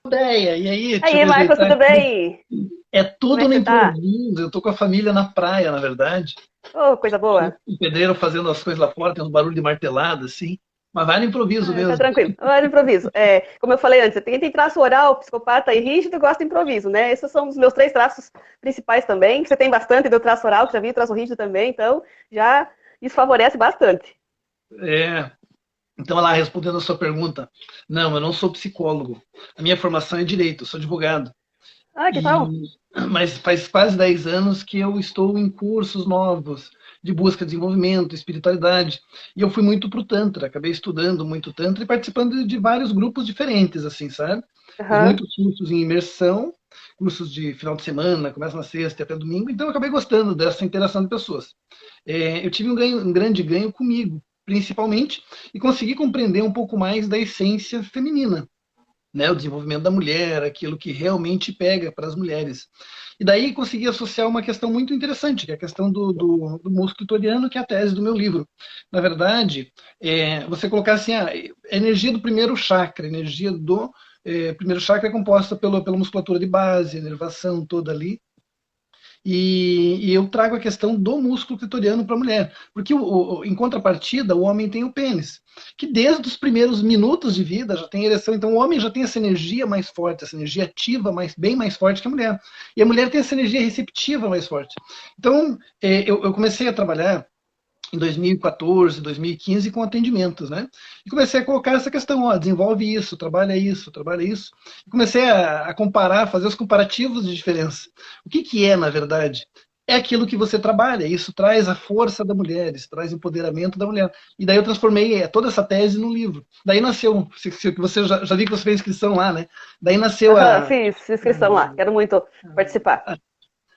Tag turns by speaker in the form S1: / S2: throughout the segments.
S1: Ideia. E aí, deixa eu
S2: Aí,
S1: me
S2: Marcos,
S1: ajeitar
S2: tudo
S1: aqui.
S2: bem?
S1: É
S2: Como
S1: tudo
S2: é que
S1: no
S2: você tá?
S1: improviso. Eu tô com a família na praia, na verdade.
S2: Ô, coisa boa.
S1: O pedreiro fazendo as coisas lá fora, tem uns barulhos de martelada, assim. Mas vai no improviso
S2: Ah, tá
S1: mesmo.
S2: tranquilo. Olha, improviso. Como eu falei antes, tem traço oral, psicopata e rígido, gosta de improviso, né? Esses são os meus três traços principais também, que você tem bastante do traço oral, que já vi o traço rígido também, então já isso favorece bastante.
S1: É. Então, lá, respondendo a sua pergunta, não, eu não sou psicólogo. A minha formação é direito, eu sou advogado.
S2: Ah, que tal?
S1: E, mas faz quase 10 anos que eu estou em cursos novos de busca de desenvolvimento, espiritualidade. E eu fui muito pro Tantra, acabei estudando muito Tantra e participando de vários grupos diferentes, assim, sabe? Fiz
S2: Aham.
S1: muitos cursos em imersão, cursos de final de semana, começa na sexta e até domingo, então eu acabei gostando dessa interação de pessoas. Eu tive um grande ganho comigo, principalmente, e consegui compreender um pouco mais da essência feminina, né, o desenvolvimento da mulher, aquilo que realmente pega para as mulheres. E daí consegui associar uma questão muito interessante, que é a questão do músculo clitoriano, que é a tese do meu livro. Na verdade, você colocar assim, a energia do primeiro chakra, a energia do primeiro chakra é composta pela musculatura de base, a inervação toda ali, e eu trago a questão do músculo clitoriano para a mulher. Porque, em contrapartida, o homem tem o pênis, que desde os primeiros minutos de vida já tem ereção. Então, o homem já tem essa energia mais forte, essa energia ativa bem mais forte que a mulher. E a mulher tem essa energia receptiva mais forte. Então, eu comecei a trabalhar em 2014, 2015 com atendimentos, né? E comecei a colocar essa questão, ó, desenvolve isso, trabalha isso, trabalha isso. E comecei a comparar, fazer os comparativos de diferença. O que que é, na verdade? É aquilo que você trabalha, isso traz a força da mulher, isso traz empoderamento da mulher. E daí eu transformei toda essa tese num livro. Daí nasceu, você já vi que você fez inscrição lá, né? Daí nasceu
S2: Aham, fiz inscrição lá. Quero muito participar.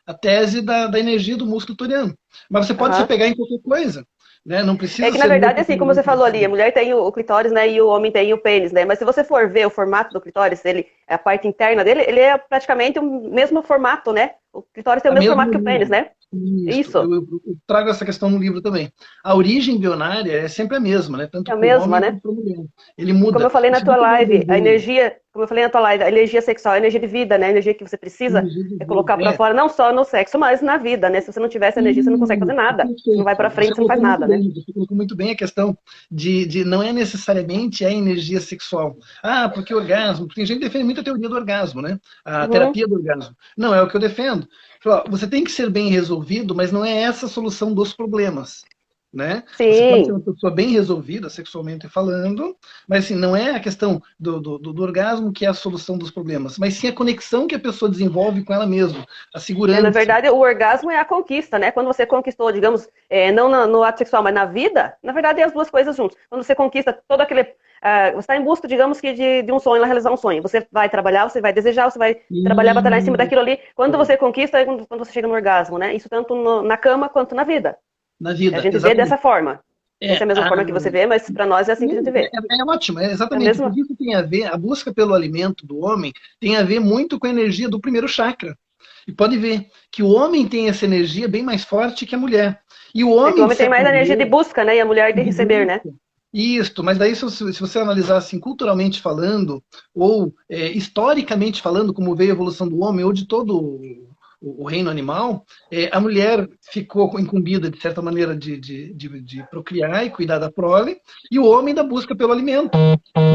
S1: a tese da energia do músculo toriano. Mas você pode se
S2: Aham.
S1: pegar em qualquer coisa, né? Não
S2: É
S1: precisa
S2: que, na
S1: ser
S2: verdade, assim, como você falou ali, a
S1: necessariamente.
S2: mulher tem o clitóris, né, e o homem tem o pênis, né? Mas se você for ver o formato do clitóris, a parte interna dele, ele é praticamente o mesmo formato, né? O clitóris tem o
S1: A
S2: mesmo formato
S1: mesma
S2: que o pênis,
S1: origem.
S2: né?
S1: Isso,
S2: Isso,
S1: eu trago essa questão no livro também. A origem bionária é sempre a mesma, né?
S2: é
S1: Tanto
S2: a
S1: para o
S2: mesma,
S1: homem
S2: né?
S1: quanto para a mulher. Ele
S2: E como eu
S1: muda.
S2: falei
S1: E
S2: na
S1: se
S2: tua
S1: você vai
S2: live, a
S1: desenho,
S2: energia, como eu falei na tua live, a energia sexual, a energia de vida, né? A energia que você precisa
S1: energia de vida,
S2: colocar pra fora, não só no sexo, mas na vida, né? Se você não tiver essa energia, você não consegue fazer nada. Você não vai pra
S1: perfeito.
S2: frente, você não faz nada, né?
S1: Você colocou muito bem a questão de não é necessariamente a energia sexual. Ah, porque orgasmo, porque tem gente que defende muito a teoria do orgasmo, né? A
S2: Uhum.
S1: terapia do orgasmo. Não, é o que eu defendo. Você tem que ser bem resolvido, mas não é essa a solução dos problemas. Né? Você pode ser
S2: Sim.
S1: uma pessoa bem resolvida, sexualmente falando, mas assim, não é a questão do orgasmo que é a solução dos problemas, mas sim a conexão que a pessoa desenvolve com ela mesma, a
S2: Na
S1: segurança.
S2: verdade, o orgasmo é a conquista, né? Quando você conquistou, digamos, não no ato sexual, mas na vida, na verdade é as duas coisas juntas. Quando você conquista todo aquele. Você está em busca, digamos que, de um sonho, realizar um sonho. Você vai trabalhar, você vai desejar, você vai trabalhar, batalhar em cima
S1: E
S2: daquilo ali. Quando você conquista, é quando você chega no orgasmo, né? Isso tanto na cama quanto na vida.
S1: na
S2: A
S1: vida,
S2: gente vê dessa
S1: exatamente.
S2: forma. Não sei se
S1: É,
S2: é a mesma
S1: a,
S2: forma que você vê, mas para nós é assim que a gente vê.
S1: é ótimo, é
S2: É a
S1: exatamente,
S2: mesma.
S1: porque isso tem a ver, a busca pelo alimento do homem tem a ver muito com a energia do primeiro chakra. E pode ver que o homem tem essa energia bem mais forte que a mulher. E o
S2: É que o
S1: homem, de
S2: homem tem
S1: certa
S2: mais energia de
S1: maneira,
S2: busca, né? E a mulher de
S1: de
S2: receber, né?
S1: busca. Isso, mas daí se você analisar assim, culturalmente falando, ou historicamente falando, como veio a evolução do homem, ou de todo o reino animal, a mulher ficou incumbida, de certa maneira, de procriar e cuidar da prole, e o homem da busca pelo alimento.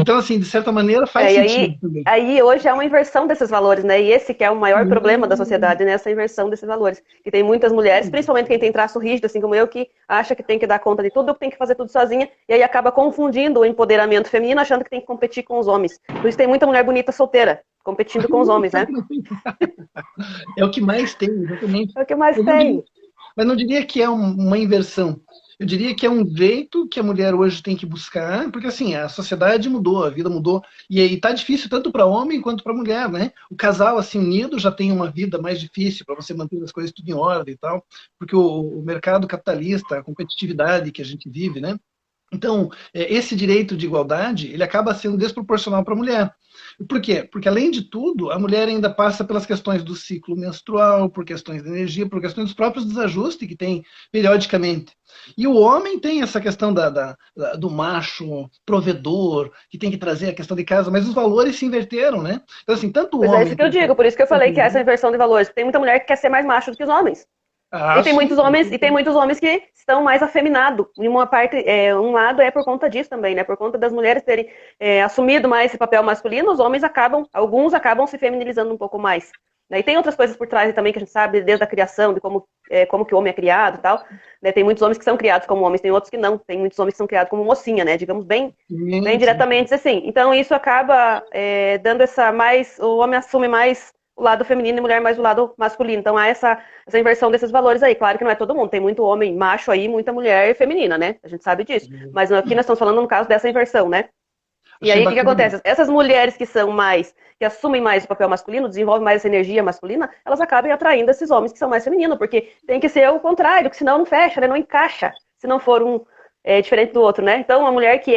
S1: Então, assim, de certa maneira, faz
S2: E
S1: sentido
S2: aí,
S1: também.
S2: aí hoje é uma inversão desses valores, né? E esse que é o maior problema da
S1: Hum,
S2: sociedade, né? Essa inversão desses valores. Que tem muitas mulheres, principalmente quem tem traço rígido, assim como eu, que acha que tem que dar conta de tudo, que tem que fazer tudo sozinha, e aí acaba confundindo o empoderamento feminino, achando que tem que competir com os homens. Por isso tem muita mulher bonita solteira, competindo com os homens, né?
S1: é o que mais tem, exatamente.
S2: É o que mais
S1: Eu não diria,
S2: tem.
S1: mas não diria que é uma inversão. Eu diria que é um jeito que a mulher hoje tem que buscar, porque assim, a sociedade mudou, a vida mudou, e aí tá difícil tanto para homem quanto para mulher, né? O casal assim unido já tem uma vida mais difícil para você manter as coisas tudo em ordem e tal, porque o mercado capitalista, a competitividade que a gente vive, né? Então, esse direito de igualdade, ele acaba sendo desproporcional para a mulher. Por quê? Porque, além de tudo, a mulher ainda passa pelas questões do ciclo menstrual, por questões de energia, por questões dos próprios desajustes que tem periodicamente. E o homem tem essa questão do macho provedor, que tem que trazer a questão de casa, mas os valores se inverteram, né? Então, assim, tanto o
S2: Pois é, isso
S1: homem
S2: que eu digo, por isso que eu falei que é essa inversão de valores. Tem muita mulher que quer ser mais macho do que os homens.
S1: Ah, sim.
S2: E tem muitos homens que estão mais afeminados. E uma parte, um lado é por conta disso também, né? Por conta das mulheres terem assumido mais esse papel masculino, os homens alguns acabam se feminilizando um pouco mais. Né? E tem outras coisas por trás também que a gente sabe, desde a criação, de como que o homem é criado e tal. Né? Tem muitos homens que são criados como homens, tem outros que não. Tem muitos homens que são criados como mocinha, né? Digamos bem
S1: Sim, sim.
S2: diretamente assim. Então isso acaba dando o homem assume mais o lado feminino e mulher mais o lado masculino. Então há essa inversão desses valores aí. Claro que não é todo mundo, tem muito homem macho aí, muita mulher feminina, né? A gente sabe disso. Mas aqui nós estamos falando no caso dessa inversão, né? E
S1: Achei
S2: aí o que
S1: bacana.
S2: acontece? Essas mulheres que assumem mais o papel masculino, desenvolvem mais essa energia masculina, elas acabam atraindo esses homens que são mais femininos, porque tem que ser o contrário, que senão não fecha, né? Não encaixa, se não for diferente do outro, né? Então, uma mulher que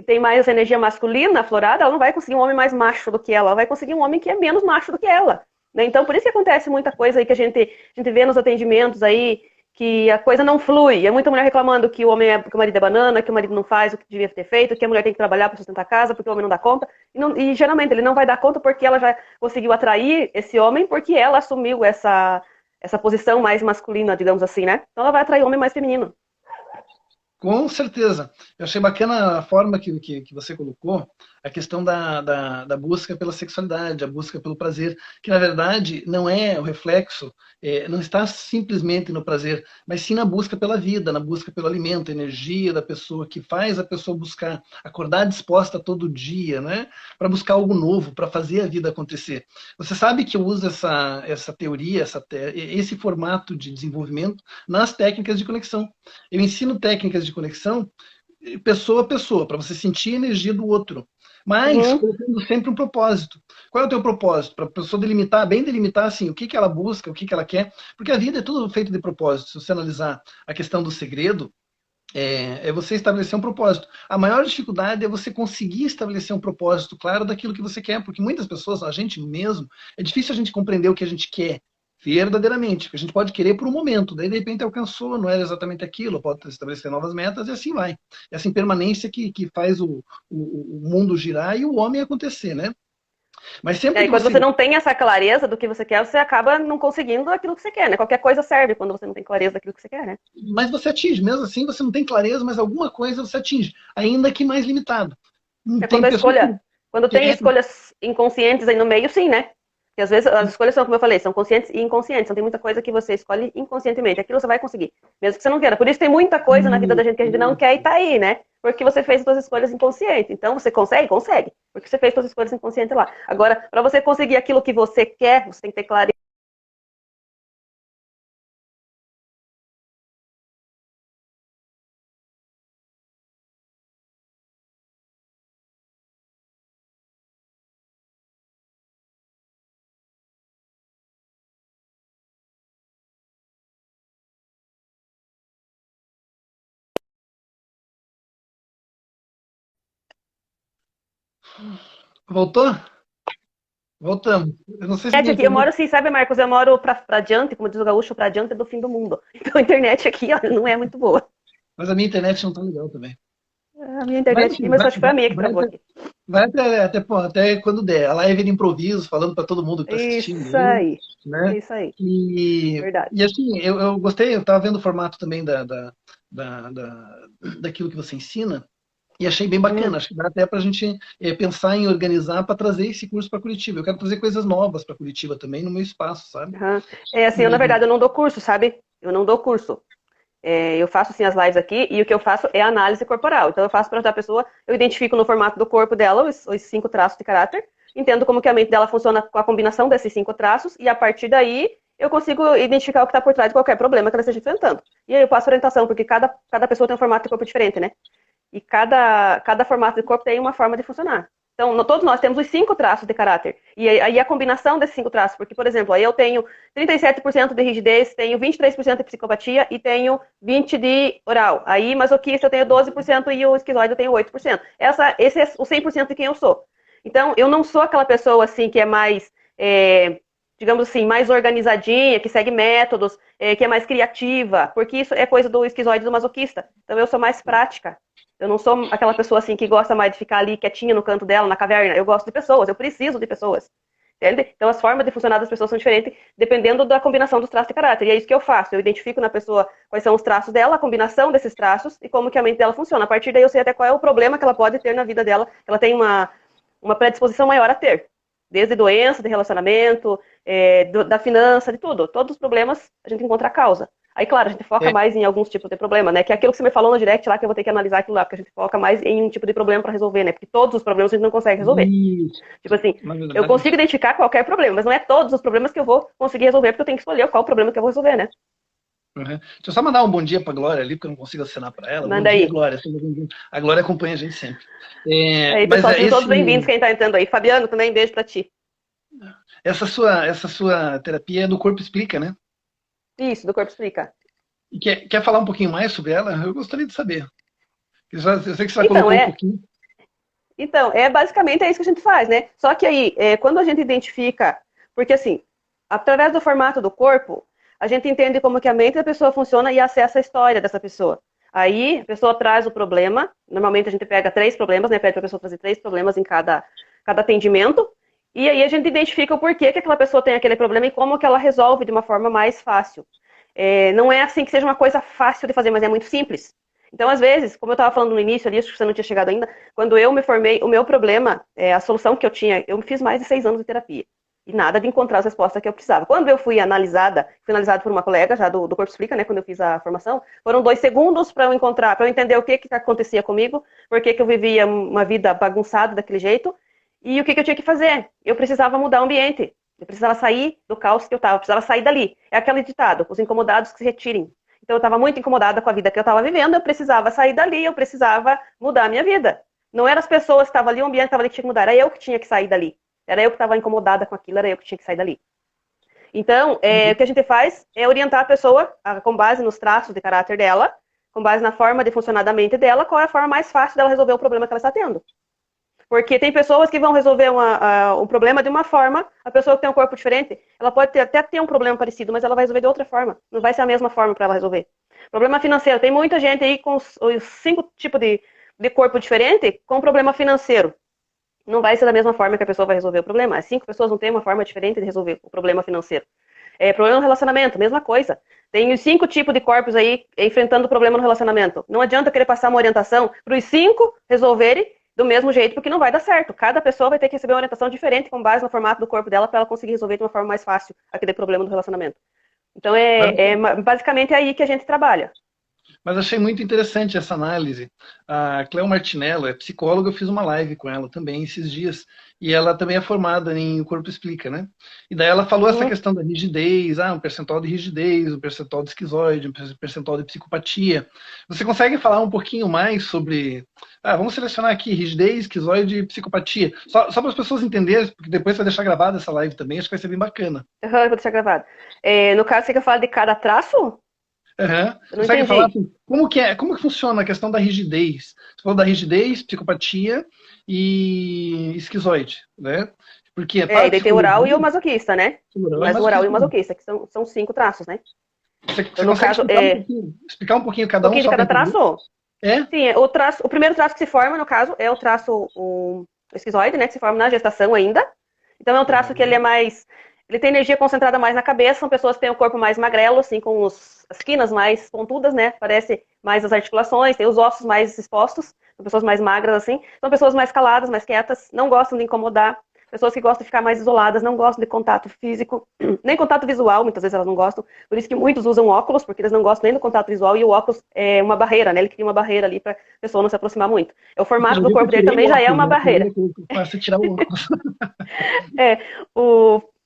S2: tem mais essa energia masculina aflorada, ela não vai conseguir um homem mais macho do que ela vai conseguir um homem que é menos macho do que ela. Né? Então, por isso que acontece muita coisa aí que a gente vê nos atendimentos aí, que a coisa não flui. É muita mulher reclamando que que o marido é banana, que o marido não faz o que devia ter feito, que a mulher tem que trabalhar para sustentar a casa, porque o homem não dá conta. E geralmente ele não vai dar conta porque ela já conseguiu atrair esse homem, porque ela assumiu essa posição mais masculina, digamos assim, né? Então ela vai atrair homem mais feminino.
S1: Com certeza. Eu achei bacana a forma que você colocou a questão da busca pela sexualidade, a busca pelo prazer, que na verdade não é o reflexo, não está simplesmente no prazer, mas sim na busca pela vida, na busca pelo alimento, a energia da pessoa, que faz a pessoa buscar, acordar disposta todo dia, né? Para buscar algo novo, para fazer a vida acontecer. Você sabe que eu uso essa teoria, esse formato de desenvolvimento nas técnicas de conexão. Eu ensino técnicas de conexão pessoa a pessoa, para você sentir a energia do outro, mas
S2: Uhum.
S1: colocando sempre um propósito. Qual é o teu propósito? Para a pessoa delimitar, bem delimitar assim, o que ela busca, o que ela quer, porque a vida é tudo feito de propósito. Se você analisar a questão do segredo, é você estabelecer um propósito. A maior dificuldade é você conseguir estabelecer um propósito claro daquilo que você quer, porque muitas pessoas, a gente mesmo, é difícil a gente compreender o que a gente quer verdadeiramente, porque a gente pode querer por um momento, daí de repente alcançou, não era exatamente aquilo, pode estabelecer novas metas e assim vai. Essa impermanência que faz o mundo girar e o homem acontecer, né? Mas
S2: E
S1: sempre
S2: aí,
S1: que
S2: quando
S1: você.
S2: você não tem essa clareza do que você quer, você acaba não conseguindo aquilo que você quer, né? Qualquer coisa serve quando você não tem clareza daquilo que você quer, né?
S1: Mas você atinge, mesmo assim você não tem clareza, mas alguma coisa você atinge, ainda que mais limitado.
S2: É
S1: Tem pessoas
S2: quando
S1: que
S2: tem escolhas inconscientes aí no meio, sim, né? Porque às vezes as escolhas são, como eu falei, são conscientes e inconscientes. Então tem muita coisa que você escolhe inconscientemente. Aquilo você vai conseguir, mesmo que você não queira. Por isso tem muita coisa na vida da gente que a gente não quer e tá aí, né? Porque você fez suas escolhas inconscientes. Então você consegue? Consegue. Porque você fez suas escolhas inconscientes lá. Agora, para você conseguir aquilo que você quer, você tem que ter clareza.
S1: voltou? Voltamos. Eu não sei se minha
S2: Aqui, eu moro
S1: internet.
S2: assim, sabe, Marcos? Eu moro pra diante, como diz o gaúcho, pra diante do fim do mundo. Então a internet aqui, ó, não é muito boa.
S1: Mas a minha internet não tá legal também.
S2: A minha
S1: Mas
S2: internet aqui,
S1: assim,
S2: mas acho que foi a minha que
S1: vai
S2: travou
S1: até,
S2: aqui.
S1: pô, até quando der. A live de improviso, falando para todo mundo que está assistindo
S2: Isso
S1: aí,
S2: aí. É
S1: né?
S2: isso aí. Verdade.
S1: E assim, eu gostei, eu estava vendo o formato também daquilo que você ensina, e achei bem
S2: Hum.
S1: bacana. Acho que dá até para a gente pensar em organizar para trazer esse curso para Curitiba. Eu quero trazer coisas novas para Curitiba também no meu espaço, sabe?
S2: Uhum. É assim, eu na
S1: E,
S2: verdade eu não dou curso, sabe? Eu não dou curso. Eu faço assim as lives aqui e o que eu faço é análise corporal. Então eu faço para a pessoa, eu identifico no formato do corpo dela os 5 traços de caráter, entendo como que a mente dela funciona com a combinação desses 5 traços e a partir daí eu consigo identificar o que está por trás de qualquer problema que ela esteja enfrentando. E aí eu passo orientação, porque cada pessoa tem um formato de corpo diferente, né? E cada formato de corpo tem uma forma de funcionar. Então, todos nós temos os 5 traços de caráter. E aí a combinação desses 5 traços, porque, por exemplo, aí eu tenho 37% de rigidez, tenho 23% de psicopatia e tenho 20% de oral. Aí, masoquista, eu tenho 12% e o esquizoide eu tenho 8%. Esse é o 100% de quem eu sou. Então, eu não sou aquela pessoa, assim, que é mais, digamos assim, mais organizadinha, que segue métodos, que é mais criativa, porque isso é coisa do esquizoide e do masoquista. Então, eu sou mais prática. Eu não sou aquela pessoa assim que gosta mais de ficar ali quietinha no canto dela, na caverna. Eu gosto de pessoas, eu preciso de pessoas. Entende? Então as formas de funcionar das pessoas são diferentes dependendo da combinação dos traços de caráter. E é isso que eu faço. Eu identifico na pessoa quais são os traços dela, a combinação desses traços e como que a mente dela funciona. A partir daí eu sei até qual é o problema que ela pode ter na vida dela. Ela tem uma predisposição maior a ter. Desde doença, de relacionamento, da finança, de tudo. Todos os problemas a gente encontra a causa. Aí, claro, a gente foca mais em alguns tipos de problema, né? Que é aquilo que você me falou no direct lá, que eu vou ter que analisar aquilo lá, porque a gente foca mais em um tipo de problema para resolver, né? Porque todos os problemas a gente não consegue resolver.
S1: Isso.
S2: Tipo assim, eu consigo identificar qualquer problema, mas não é todos os problemas que eu vou conseguir resolver, porque eu tenho que escolher qual o problema que eu vou resolver, né?
S1: Uhum. Deixa eu só mandar um bom dia pra Glória ali, porque eu não consigo acenar para ela.
S2: Manda
S1: bom dia,
S2: aí.
S1: Glória. A Glória acompanha a gente sempre.
S2: Aí, pessoal, sejam todos bem-vindos, quem tá entrando aí. Fabiano, também, beijo pra ti.
S1: Essa sua terapia é do Corpo Explica, né?
S2: Isso, do Corpo Explica.
S1: E quer falar um pouquinho mais sobre ela? Eu gostaria de saber. Eu sei que você já
S2: Então,
S1: colocou um pouquinho.
S2: Então, basicamente é isso que a gente faz, né? Só que aí, quando a gente identifica, porque assim, através do formato do corpo, a gente entende como que a mente da pessoa funciona e acessa a história dessa pessoa. Aí, a pessoa traz o problema, normalmente a gente pega 3 problemas, né? Pede para a pessoa trazer 3 problemas em cada atendimento, e aí a gente identifica o porquê que aquela pessoa tem aquele problema e como que ela resolve de uma forma mais fácil. Não é assim que seja uma coisa fácil de fazer, mas é muito simples. Então, às vezes, como eu estava falando no início ali, acho que você não tinha chegado ainda, quando eu me formei, o meu problema, a solução que eu tinha, eu fiz mais de 6 anos de terapia. E nada de encontrar as respostas que eu precisava. Quando eu fui analisada por uma colega já do Corpo Explica, né, quando eu fiz a formação, foram 2 segundos para eu entender o que acontecia comigo, por que eu vivia uma vida bagunçada daquele jeito, e o que eu tinha que fazer. Eu precisava mudar o ambiente. Eu precisava sair do caos que eu estava, precisava sair dali. É aquele ditado, os incomodados que se retirem. Então eu estava muito incomodada com a vida que eu estava vivendo, eu precisava sair dali, eu precisava mudar a minha vida. Não eram as pessoas que estavam ali, o ambiente que estava ali que tinha que mudar, era eu que tinha que sair dali. Era eu que estava incomodada com aquilo, era eu que tinha que sair dali. Então, o que a gente faz é orientar a pessoa, com base nos traços de caráter dela, com base na forma de funcionar da mente dela, qual é a forma mais fácil dela resolver o problema que ela está tendo. Porque tem pessoas que vão resolver um problema de uma forma, a pessoa que tem um corpo diferente, ela pode até ter um problema parecido, mas ela vai resolver de outra forma. Não vai ser a mesma forma para ela resolver. Problema financeiro. Tem muita gente aí com os 5 tipos de corpo diferente com problema financeiro. Não vai ser da mesma forma que a pessoa vai resolver o problema. As 5 pessoas não têm uma forma diferente de resolver o problema financeiro. Problema no relacionamento, mesma coisa. Tem os 5 tipos de corpos aí enfrentando o problema no relacionamento. Não adianta querer passar uma orientação para os 5 resolverem do mesmo jeito, porque não vai dar certo. Cada pessoa vai ter que receber uma orientação diferente com base no formato do corpo dela para ela conseguir resolver de uma forma mais fácil aquele problema do relacionamento. Então, basicamente é aí que a gente trabalha.
S1: Mas achei muito interessante essa análise. A Cleo Martinello é psicóloga, eu fiz uma live com ela também esses dias, e ela também é formada em O Corpo Explica, né? E daí ela falou essa questão da rigidez, um percentual de rigidez, um percentual de esquizoide, um percentual de psicopatia. Você consegue falar um pouquinho mais sobre... vamos selecionar aqui rigidez, esquizoide e psicopatia. Só para as pessoas entenderem, porque depois você vai deixar gravada essa live também, acho que vai ser bem bacana.
S2: Eu vou deixar gravado. No caso, você quer falar de cada traço?
S1: Consegue falar assim, como que funciona a questão da rigidez? Você falou da rigidez, psicopatia e esquizoide, né? Porque
S2: e daí tem o oral e o masoquista, né? Mas o oral e o masoquista, que são 5 traços, né?
S1: Você consegue explicar um pouquinho cada um?
S2: De cada traço?
S1: Sim,
S2: o primeiro traço que se forma, no caso, é o traço o esquizoide, né? Que se forma na gestação ainda. Então é um traço que ele é mais... Ele tem energia concentrada mais na cabeça, são pessoas que têm o corpo mais magrelo, assim, com as quinas mais pontudas, né? Parece mais as articulações, tem os ossos mais expostos, são pessoas mais magras, assim. São pessoas mais caladas, mais quietas, não gostam de incomodar. Pessoas que gostam de ficar mais isoladas, não gostam de contato físico, nem contato visual, muitas vezes elas não gostam. Por isso que muitos usam óculos, porque eles não gostam nem do contato visual, e o óculos é uma barreira, né? Ele cria uma barreira ali para a pessoa não se aproximar muito. O formato do corpo dele também já é uma barreira.
S1: Para tirar o óculos.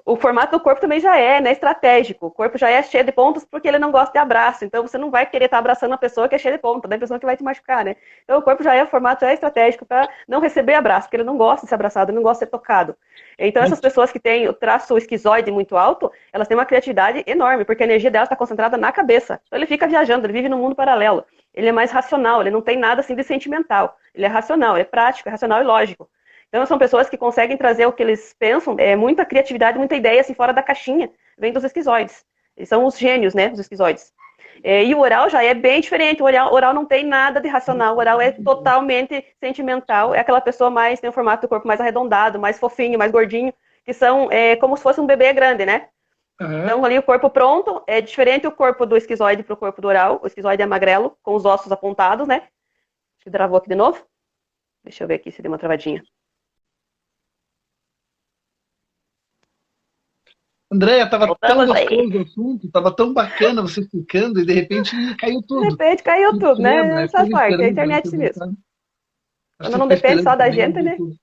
S2: o formato do corpo também já é, né, estratégico. O corpo já é cheio de pontos porque ele não gosta de abraço. Então você não vai querer estar abraçando uma pessoa que é cheia de pontos, dá a impressão que vai te machucar, né? Então o corpo já é, o formato já é estratégico para não receber abraço, porque ele não gosta de ser abraçado, ele não gosta de ser tocado. Então essas pessoas que têm o traço esquizoide muito alto, elas têm uma criatividade enorme, porque a energia delas está concentrada na cabeça. Então ele fica viajando, ele vive num mundo paralelo. Ele é mais racional, ele não tem nada assim de sentimental. Ele é racional, é prático, é racional e lógico. Então, são pessoas que conseguem trazer o que eles pensam, muita criatividade, muita ideia, assim, fora da caixinha, vem dos esquizoides. Eles são os gênios, né, dos esquizoides. E o oral já é bem diferente, o oral não tem nada de racional, o oral é totalmente sentimental, é aquela pessoa mais, tem um formato do corpo mais arredondado, mais fofinho, mais gordinho, que são como se fosse um bebê grande, né?
S1: Uhum.
S2: Então, ali o corpo pronto, é diferente o corpo do esquizoide para o corpo do oral, o esquizoide é magrelo, com os ossos apontados, né? Deixa eu travou aqui de novo. Deixa eu ver aqui se deu uma travadinha.
S1: Andréia, estava tão
S2: Voltamos aí.
S1: gostoso o assunto, estava tão bacana você explicando e de repente caiu
S2: De
S1: tudo.
S2: repente caiu
S1: Que
S2: tudo,
S1: pena,
S2: né?
S1: eu
S2: Faz
S1: ficava
S2: parte, é a
S1: esperando para
S2: internet
S1: você
S2: assim mesmo.
S1: voltar. Acho que
S2: Quando
S1: você
S2: não
S1: ficou
S2: depende
S1: esperando
S2: só da
S1: também, não
S2: gente, né?
S1: voltou.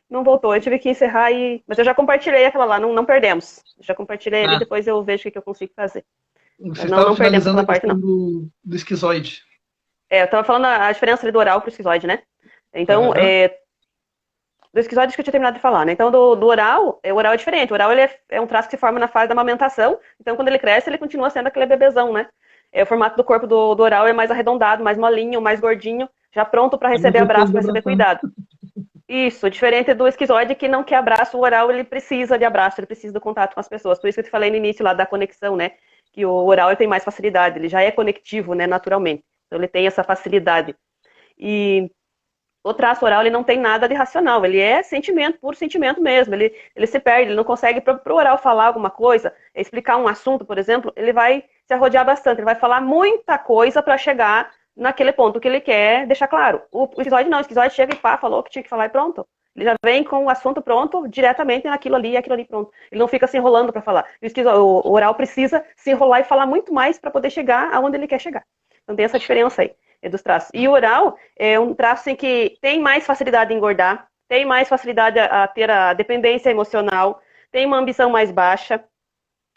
S2: Não voltou. Eu tive que encerrar e. Mas eu já compartilhei aquela lá, não perdemos. Já compartilhei ali,
S1: Ah,
S2: depois eu vejo o que eu consigo fazer.
S1: você
S2: Mas não,
S1: estava
S2: não perdemos
S1: finalizando
S2: aquela
S1: a
S2: parte,
S1: questão
S2: não.
S1: do esquizoide.
S2: Eu tava falando a diferença ali do oral pro esquizoide, né? Então,
S1: Aham.
S2: do esquizoide que eu tinha terminado de falar, né? Então, do oral, o oral é diferente. O oral ele é um traço que se forma na fase da amamentação. Então, quando ele cresce, ele continua sendo aquele bebezão, né? O formato do corpo do oral é mais arredondado, mais molinho, mais gordinho, já pronto para
S1: É mais
S2: receber
S1: gostoso
S2: abraço,
S1: de
S2: para receber
S1: abraçar.
S2: cuidado. Isso, diferente do esquizoide que não quer abraço, o oral ele precisa de abraço, ele precisa do contato com as pessoas. Por isso que eu te falei no início lá da conexão, né? Que o oral ele tem mais facilidade, ele já é conectivo, né, naturalmente. Então ele tem essa facilidade. E o traço oral ele não tem nada de racional, ele é sentimento, puro sentimento mesmo. Ele se perde, ele não consegue para o oral falar alguma coisa, explicar um assunto, por exemplo, ele vai se arrodear bastante, ele vai falar muita coisa para chegar naquele ponto que ele quer deixar claro. O esquizoide não, o esquizoide chega e pá, falou o que tinha que falar e pronto. Ele já vem com o assunto pronto, diretamente naquilo ali e aquilo ali pronto. Ele não fica se enrolando para falar. O oral precisa se enrolar e falar muito mais para poder chegar aonde ele quer chegar. Então tem essa diferença aí dos traços. E o oral é um traço em que tem mais facilidade em engordar, tem mais facilidade a ter a dependência emocional, tem uma ambição mais baixa.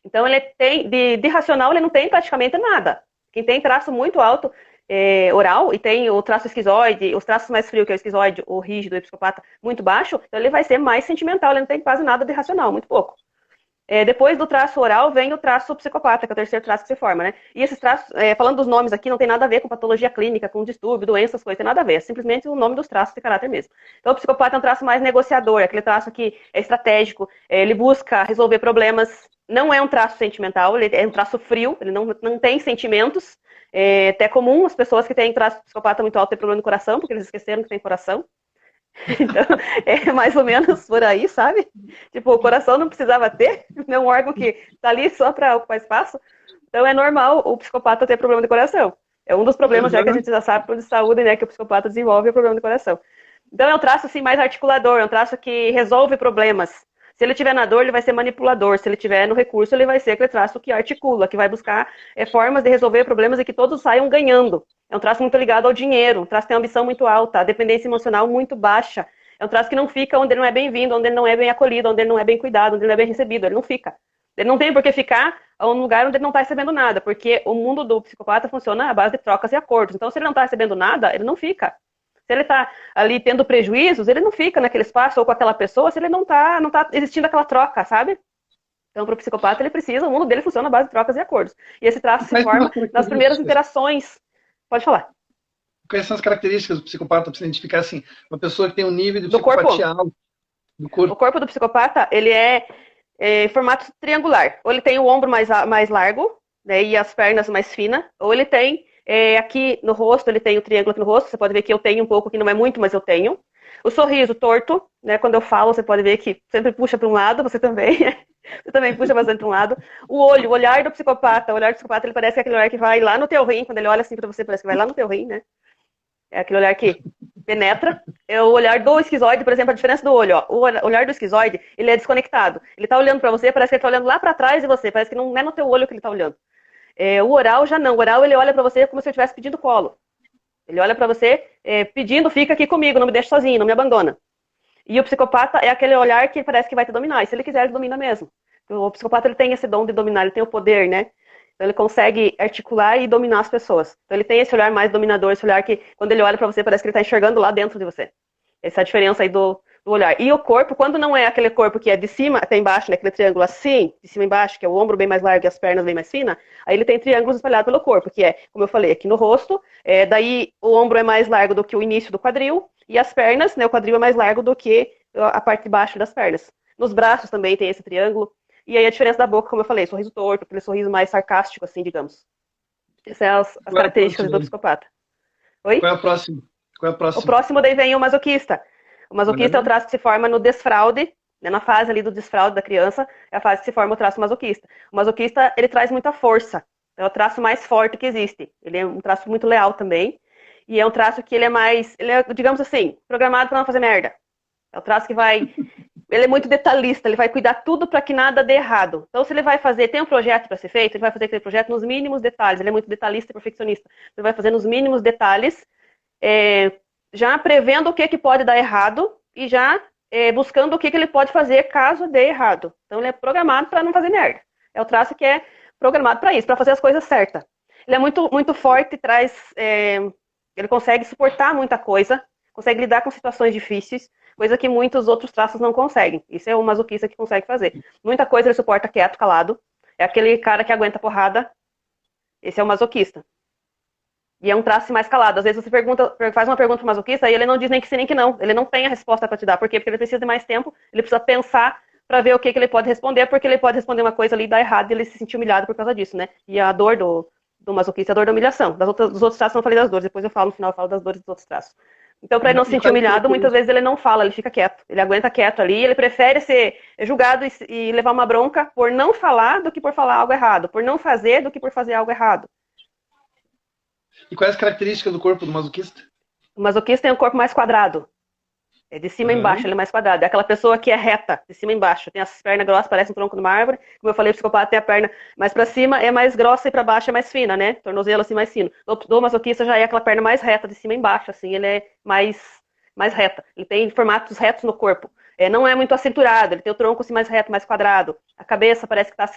S2: Então ele tem, de racional ele não tem praticamente nada. Quem tem traço muito alto oral e tem o traço esquizoide, os traços mais frios, que é o esquizoide, o rígido, o psicopata, muito baixo, então ele vai ser mais sentimental, ele não tem quase nada de racional, muito pouco. Depois do traço oral vem o traço psicopata, que é o terceiro traço que se forma, né? E esses traços, falando dos nomes aqui, não tem nada a ver com patologia clínica, com distúrbio, doenças, coisas, tem nada a ver. É simplesmente o nome dos traços de caráter mesmo. Então, o psicopata é um traço mais negociador, aquele traço que é estratégico, ele busca resolver problemas, não é um traço sentimental, ele é um traço frio, ele não tem sentimentos. É até comum as pessoas que têm traço psicopata muito alto ter problema no coração, porque eles esqueceram que tem coração. Então, é mais ou menos por aí, sabe? Tipo, o coração não precisava ter, é um órgão que tá ali só para ocupar espaço. Então, é normal o psicopata ter problema de coração. É um dos problemas já que a gente já sabe de saúde, né, que o psicopata desenvolve o problema de coração. Então, é um traço assim mais articulador, é um traço que resolve problemas. Se ele estiver na dor, ele vai ser manipulador. Se ele estiver no recurso, ele vai ser aquele traço que articula, que vai buscar formas de resolver problemas e que todos saiam ganhando. É um traço muito ligado ao dinheiro, um traço que tem uma ambição muito alta, a dependência emocional muito baixa. É um traço que não fica onde ele não é bem-vindo, onde ele não é bem acolhido, onde ele não é bem cuidado, onde ele não é bem recebido. Ele não fica. Ele não tem por que ficar em um lugar onde ele não está recebendo nada, porque o mundo do psicopata funciona à base de trocas e acordos. Então, se ele não está recebendo nada, ele não fica. Se ele está ali tendo prejuízos, ele não fica naquele espaço ou com aquela pessoa se ele não tá existindo aquela troca, sabe? Então, para o psicopata, ele precisa, o mundo dele funciona à base de trocas e acordos. E esse traço se forma nas primeiras interações. Pode falar.
S1: Quais são as características do psicopata para se identificar assim? Uma pessoa que tem um nível de
S2: do
S1: psicopatia
S2: corpo.
S1: alto do corpo.
S2: O corpo do psicopata, ele é formato triangular. Ou ele tem o ombro mais largo, né, e as pernas mais finas, ou ele tem aqui no rosto, ele tem o triângulo aqui no rosto, você pode ver que eu tenho um pouco, que não é muito, mas eu tenho. O sorriso torto, né, quando eu falo, você pode ver que sempre puxa para um lado, você também. Você também puxa bastante para um lado. O olhar do psicopata, ele parece aquele olhar que vai lá no teu rim, quando ele olha assim para você, parece que vai lá no teu rim, né? É aquele olhar que penetra. É o olhar do esquizoide, por exemplo, a diferença do olho. Ó. O olhar do esquizoide, ele é desconectado. Ele tá olhando para você, parece que ele tá olhando lá para trás de você, parece que não é no teu olho que ele tá olhando. O oral já não. O oral, ele olha para você como se ele estivesse pedindo colo. Ele olha para você pedindo, fica aqui comigo, não me deixa sozinho, não me abandona. E o psicopata é aquele olhar que parece que vai te dominar. E se ele quiser, ele domina mesmo. O psicopata ele tem esse dom de dominar, ele tem o poder, né? Então ele consegue articular e dominar as pessoas. Então ele tem esse olhar mais dominador, esse olhar que quando ele olha pra você parece que ele tá enxergando lá dentro de você. Essa é a diferença aí do olhar. E o corpo, quando não é aquele corpo que é de cima até embaixo, né, aquele triângulo assim, de cima e embaixo, que é o ombro bem mais largo e as pernas bem mais finas, aí ele tem triângulos espalhados pelo corpo, que é, como eu falei, aqui no rosto, daí o ombro é mais largo do que o início do quadril, e as pernas, né, o quadril é mais largo do que a parte de baixo das pernas. Nos braços também tem esse triângulo. E aí a diferença da boca, como eu falei, sorriso torto, aquele sorriso mais sarcástico, assim, digamos. Essas são as características do psicopata. Oi?
S1: Qual é a próxima? Qual é a próxima?
S2: O próximo daí vem o masoquista. O masoquista é o traço que se forma no desfraude, né, na fase ali do desfraude da criança, é a fase que se forma o traço masoquista. O masoquista, ele traz muita força. É o traço mais forte que existe. Ele é um traço muito leal também. E é um traço que ele é, digamos assim, programado para não fazer merda. É o traço que vai... Ele é muito detalhista, ele vai cuidar tudo para que nada dê errado. Então, se ele vai fazer, tem um projeto para ser feito, ele vai fazer aquele projeto nos mínimos detalhes. Ele é muito detalhista e perfeccionista. Ele vai fazer nos mínimos detalhes, já prevendo o que pode dar errado e já buscando o que ele pode fazer caso dê errado. Então, ele é programado para não fazer merda. É o traço que é programado para isso, para fazer as coisas certas. Ele é muito, muito forte, ele consegue suportar muita coisa, consegue lidar com situações difíceis, coisa que muitos outros traços não conseguem. Isso é o masoquista que consegue fazer. Muita coisa ele suporta quieto, calado. É aquele cara que aguenta porrada. Esse é o masoquista. E é um traço mais calado. Às vezes você faz uma pergunta pro masoquista e ele não diz nem que sim nem que não. Ele não tem a resposta para te dar. Por quê? Porque ele precisa de mais tempo, ele precisa pensar para ver o que ele pode responder, porque ele pode responder uma coisa ali e dar errado e ele se sentir humilhado por causa disso, né? E a dor do masoquista é a dor da humilhação. Dos outros traços eu não falei das dores, depois eu falo no final, eu falo das dores dos outros traços. Então, para ele não se sentir humilhado, muitas vezes ele não fala, ele fica quieto. Ele aguenta quieto ali, ele prefere ser julgado e levar uma bronca por não falar do que por falar algo errado, por não fazer do que por fazer algo errado.
S1: E quais as características do corpo do masoquista?
S2: O masoquista tem um corpo mais quadrado. É de cima e embaixo, ele é mais quadrado. É aquela pessoa que é reta, de cima e embaixo. Tem as pernas grossas, parece um tronco de uma árvore. Como eu falei, o psicopata tem a perna mais pra cima, é mais grossa e pra baixo é mais fina, né? Tornozelo assim mais fino. Do masoquista já é aquela perna mais reta, de cima e embaixo, assim, ele é mais reta. Ele tem formatos retos no corpo. Não é muito acinturado, ele tem o tronco assim mais reto, mais quadrado. A cabeça parece que tá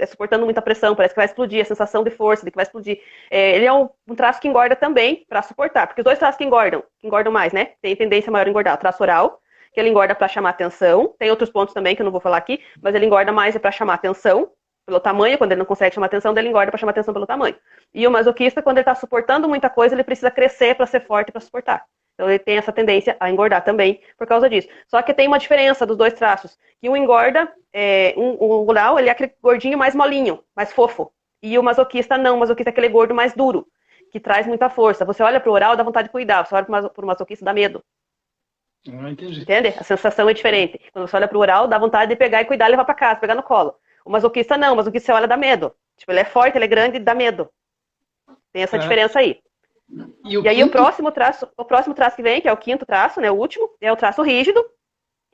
S2: suportando muita pressão, parece que vai explodir, a sensação de força de que vai explodir. Ele é um traço que engorda também para suportar, porque os dois traços que engordam mais, né? Tem tendência maior a engordar. O traço oral, que ele engorda para chamar atenção. Tem outros pontos também que eu não vou falar aqui, mas ele engorda mais para chamar atenção pelo tamanho, quando ele não consegue chamar atenção, ele engorda para chamar atenção pelo tamanho. E o masoquista, quando ele está suportando muita coisa, ele precisa crescer para ser forte para suportar. Então ele tem essa tendência a engordar também por causa disso. Só que tem uma diferença dos dois traços. Que um engorda, o oral, ele é aquele gordinho mais molinho, mais fofo. E o masoquista não, o masoquista é aquele gordo mais duro, que traz muita força. Você olha pro oral, dá vontade de cuidar. Você olha pro masoquista, dá medo.
S1: Entendi.
S2: Entende? A sensação é diferente. Quando você olha pro oral, dá vontade de pegar e cuidar e levar pra casa, pegar no colo. O masoquista não, o masoquista você olha, dá medo. Tipo, ele é forte, ele é grande e dá medo. Tem essa diferença aí. E aí o próximo traço que vem, que é o quinto traço, né, o último, é o traço rígido,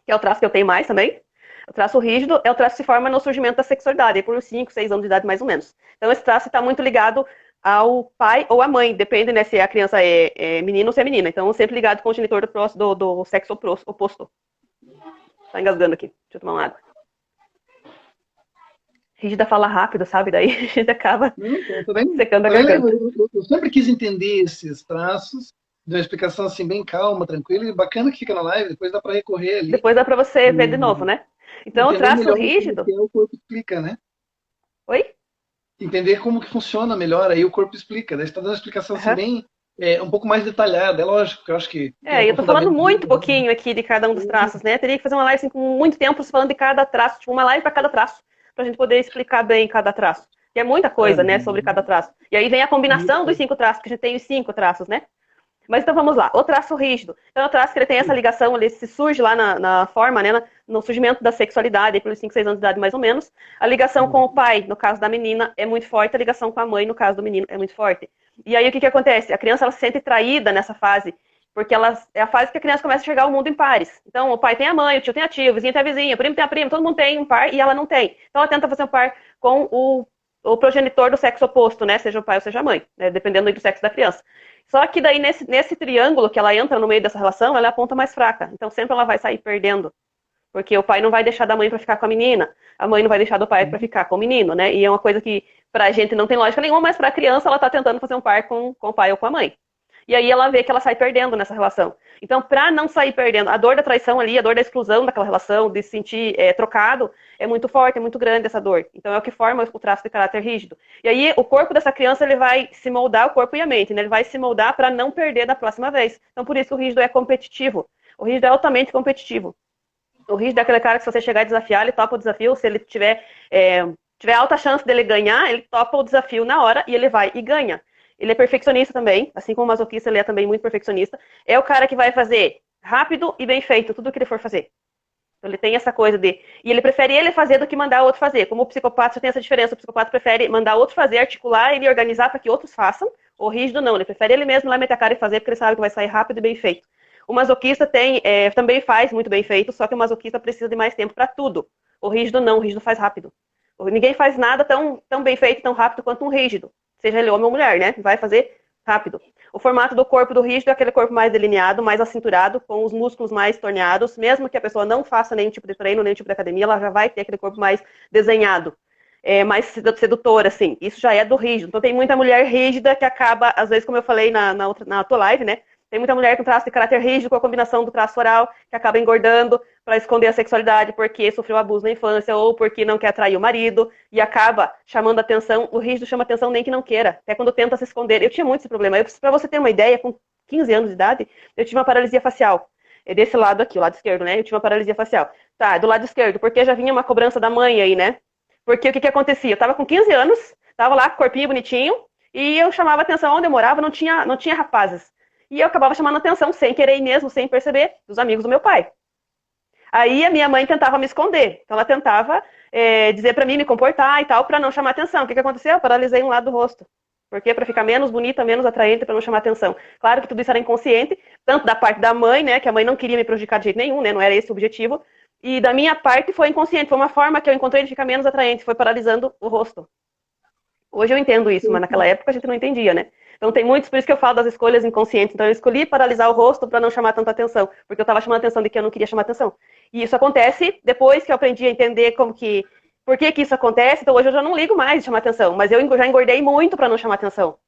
S2: que é o traço que eu tenho mais também. O traço rígido é o traço que se forma no surgimento da sexualidade, por uns 5, 6 anos de idade mais ou menos. Então esse traço está muito ligado ao pai ou à mãe, depende, né, se a criança é menino ou se é menina. Então sempre ligado com o genitor do sexo oposto. Tá engasgando aqui, deixa eu tomar uma água. Rígida fala rápido, sabe? Daí a gente acaba secando a garganta.
S1: Eu sempre quis entender esses traços, de uma explicação assim bem calma, tranquila, e bacana que fica na live, depois dá para recorrer ali.
S2: Depois dá para você ver de novo, né? Então o traço rígido...
S1: Como o corpo explica, né?
S2: Oi?
S1: Entender como que funciona melhor, aí o corpo explica. Daí você está dando uma explicação assim bem... um pouco mais detalhada, é lógico, que eu acho que...
S2: eu tô falando muito pouquinho aqui de cada um dos traços, né? Teria que fazer uma live assim, com muito tempo falando de cada traço, tipo uma live para cada traço, pra gente poder explicar bem cada traço. Que é muita coisa, né, sobre cada traço. E aí vem a combinação dos 5 traços, que a gente tem os 5 traços, né? Mas então vamos lá. O traço rígido. Então é o traço que ele tem essa ligação, ele se surge lá na forma, né, no surgimento da sexualidade, pelos 5, 6 anos de idade mais ou menos. A ligação com o pai, no caso da menina, é muito forte. A ligação com a mãe, no caso do menino, é muito forte. E aí o que acontece? A criança ela se sente traída nessa fase, porque é a fase que a criança começa a enxergar o mundo em pares. Então, o pai tem a mãe, o tio tem a tia, o vizinho tem a vizinha, o primo tem a prima, todo mundo tem um par e ela não tem. Então, ela tenta fazer um par com o progenitor do sexo oposto, né? Seja o pai ou seja a mãe, né? Dependendo do sexo da criança. Só que daí, nesse triângulo que ela entra no meio dessa relação, ela é a ponta mais fraca. Então, sempre ela vai sair perdendo. Porque o pai não vai deixar da mãe para ficar com a menina, a mãe não vai deixar do pai para ficar com o menino, né? E é uma coisa que pra gente não tem lógica nenhuma, mas pra criança ela tá tentando fazer um par com o pai ou com a mãe. E aí ela vê que ela sai perdendo nessa relação. Então, para não sair perdendo, a dor da traição ali, a dor da exclusão daquela relação, de se sentir trocado, é muito forte, é muito grande essa dor. Então, é o que forma o traço de caráter rígido. E aí, o corpo dessa criança, ele vai se moldar, o corpo e a mente, né? Ele vai se moldar para não perder da próxima vez. Então, por isso que o rígido é competitivo. O rígido é altamente competitivo. O rígido é aquele cara que, se você chegar e desafiar, ele topa o desafio. Se ele tiver alta chance dele ganhar, ele topa o desafio na hora e ele vai e ganha. Ele é perfeccionista também, assim como o masoquista, ele é também muito perfeccionista. É o cara que vai fazer rápido e bem feito tudo que ele for fazer. Então ele tem essa coisa de... E ele prefere ele fazer do que mandar o outro fazer. Como o psicopata já tem essa diferença, o psicopata prefere mandar o outro fazer, articular e organizar para que outros façam. O rígido não, ele prefere ele mesmo lá meter a cara e fazer porque ele sabe que vai sair rápido e bem feito. O masoquista também faz muito bem feito, só que o masoquista precisa de mais tempo para tudo. O rígido não, o rígido faz rápido. Ninguém faz nada tão bem feito, tão rápido quanto um rígido. Seja ele homem ou mulher, né? Vai fazer rápido. O formato do corpo do rígido é aquele corpo mais delineado, mais acinturado, com os músculos mais torneados. Mesmo que a pessoa não faça nenhum tipo de treino, nenhum tipo de academia, ela já vai ter aquele corpo mais desenhado, mais sedutor, assim. Isso já é do rígido. Então tem muita mulher rígida que acaba, às vezes, como eu falei na tua live, né? Tem muita mulher com traço de caráter rígido, com a combinação do traço oral, que acaba engordando para esconder a sexualidade porque sofreu abuso na infância ou porque não quer atrair o marido e acaba chamando atenção. O rígido chama atenção nem que não queira, até quando tenta se esconder. Eu tinha muito esse problema. Para você ter uma ideia, com 15 anos de idade, eu tive uma paralisia facial. É desse lado aqui, o lado esquerdo, né? Eu tive uma paralisia facial. Tá, do lado esquerdo, porque já vinha uma cobrança da mãe aí, né? Porque o que acontecia? Eu tava com 15 anos, tava lá com o corpinho bonitinho, e eu chamava atenção onde eu morava, não tinha rapazes. E eu acabava chamando atenção, sem querer mesmo, sem perceber, dos amigos do meu pai. Aí a minha mãe tentava me esconder. Então ela tentava dizer pra mim me comportar e tal, pra não chamar atenção. O que aconteceu? Eu paralisei um lado do rosto. Porque para ficar menos bonita, menos atraente, pra não chamar atenção. Claro que tudo isso era inconsciente, tanto da parte da mãe, né, que a mãe não queria me prejudicar de jeito nenhum, né, não era esse o objetivo. E da minha parte foi inconsciente, foi uma forma que eu encontrei de ficar menos atraente, foi paralisando o rosto. Hoje eu entendo isso, mas naquela época a gente não entendia, né? Então tem muitos, por isso que eu falo das escolhas inconscientes. Então eu escolhi paralisar o rosto para não chamar tanta atenção, porque eu estava chamando a atenção de que eu não queria chamar atenção. E isso acontece depois que eu aprendi a entender por que isso acontece. Então hoje eu já não ligo mais de chamar atenção, mas eu já engordei muito para não chamar atenção.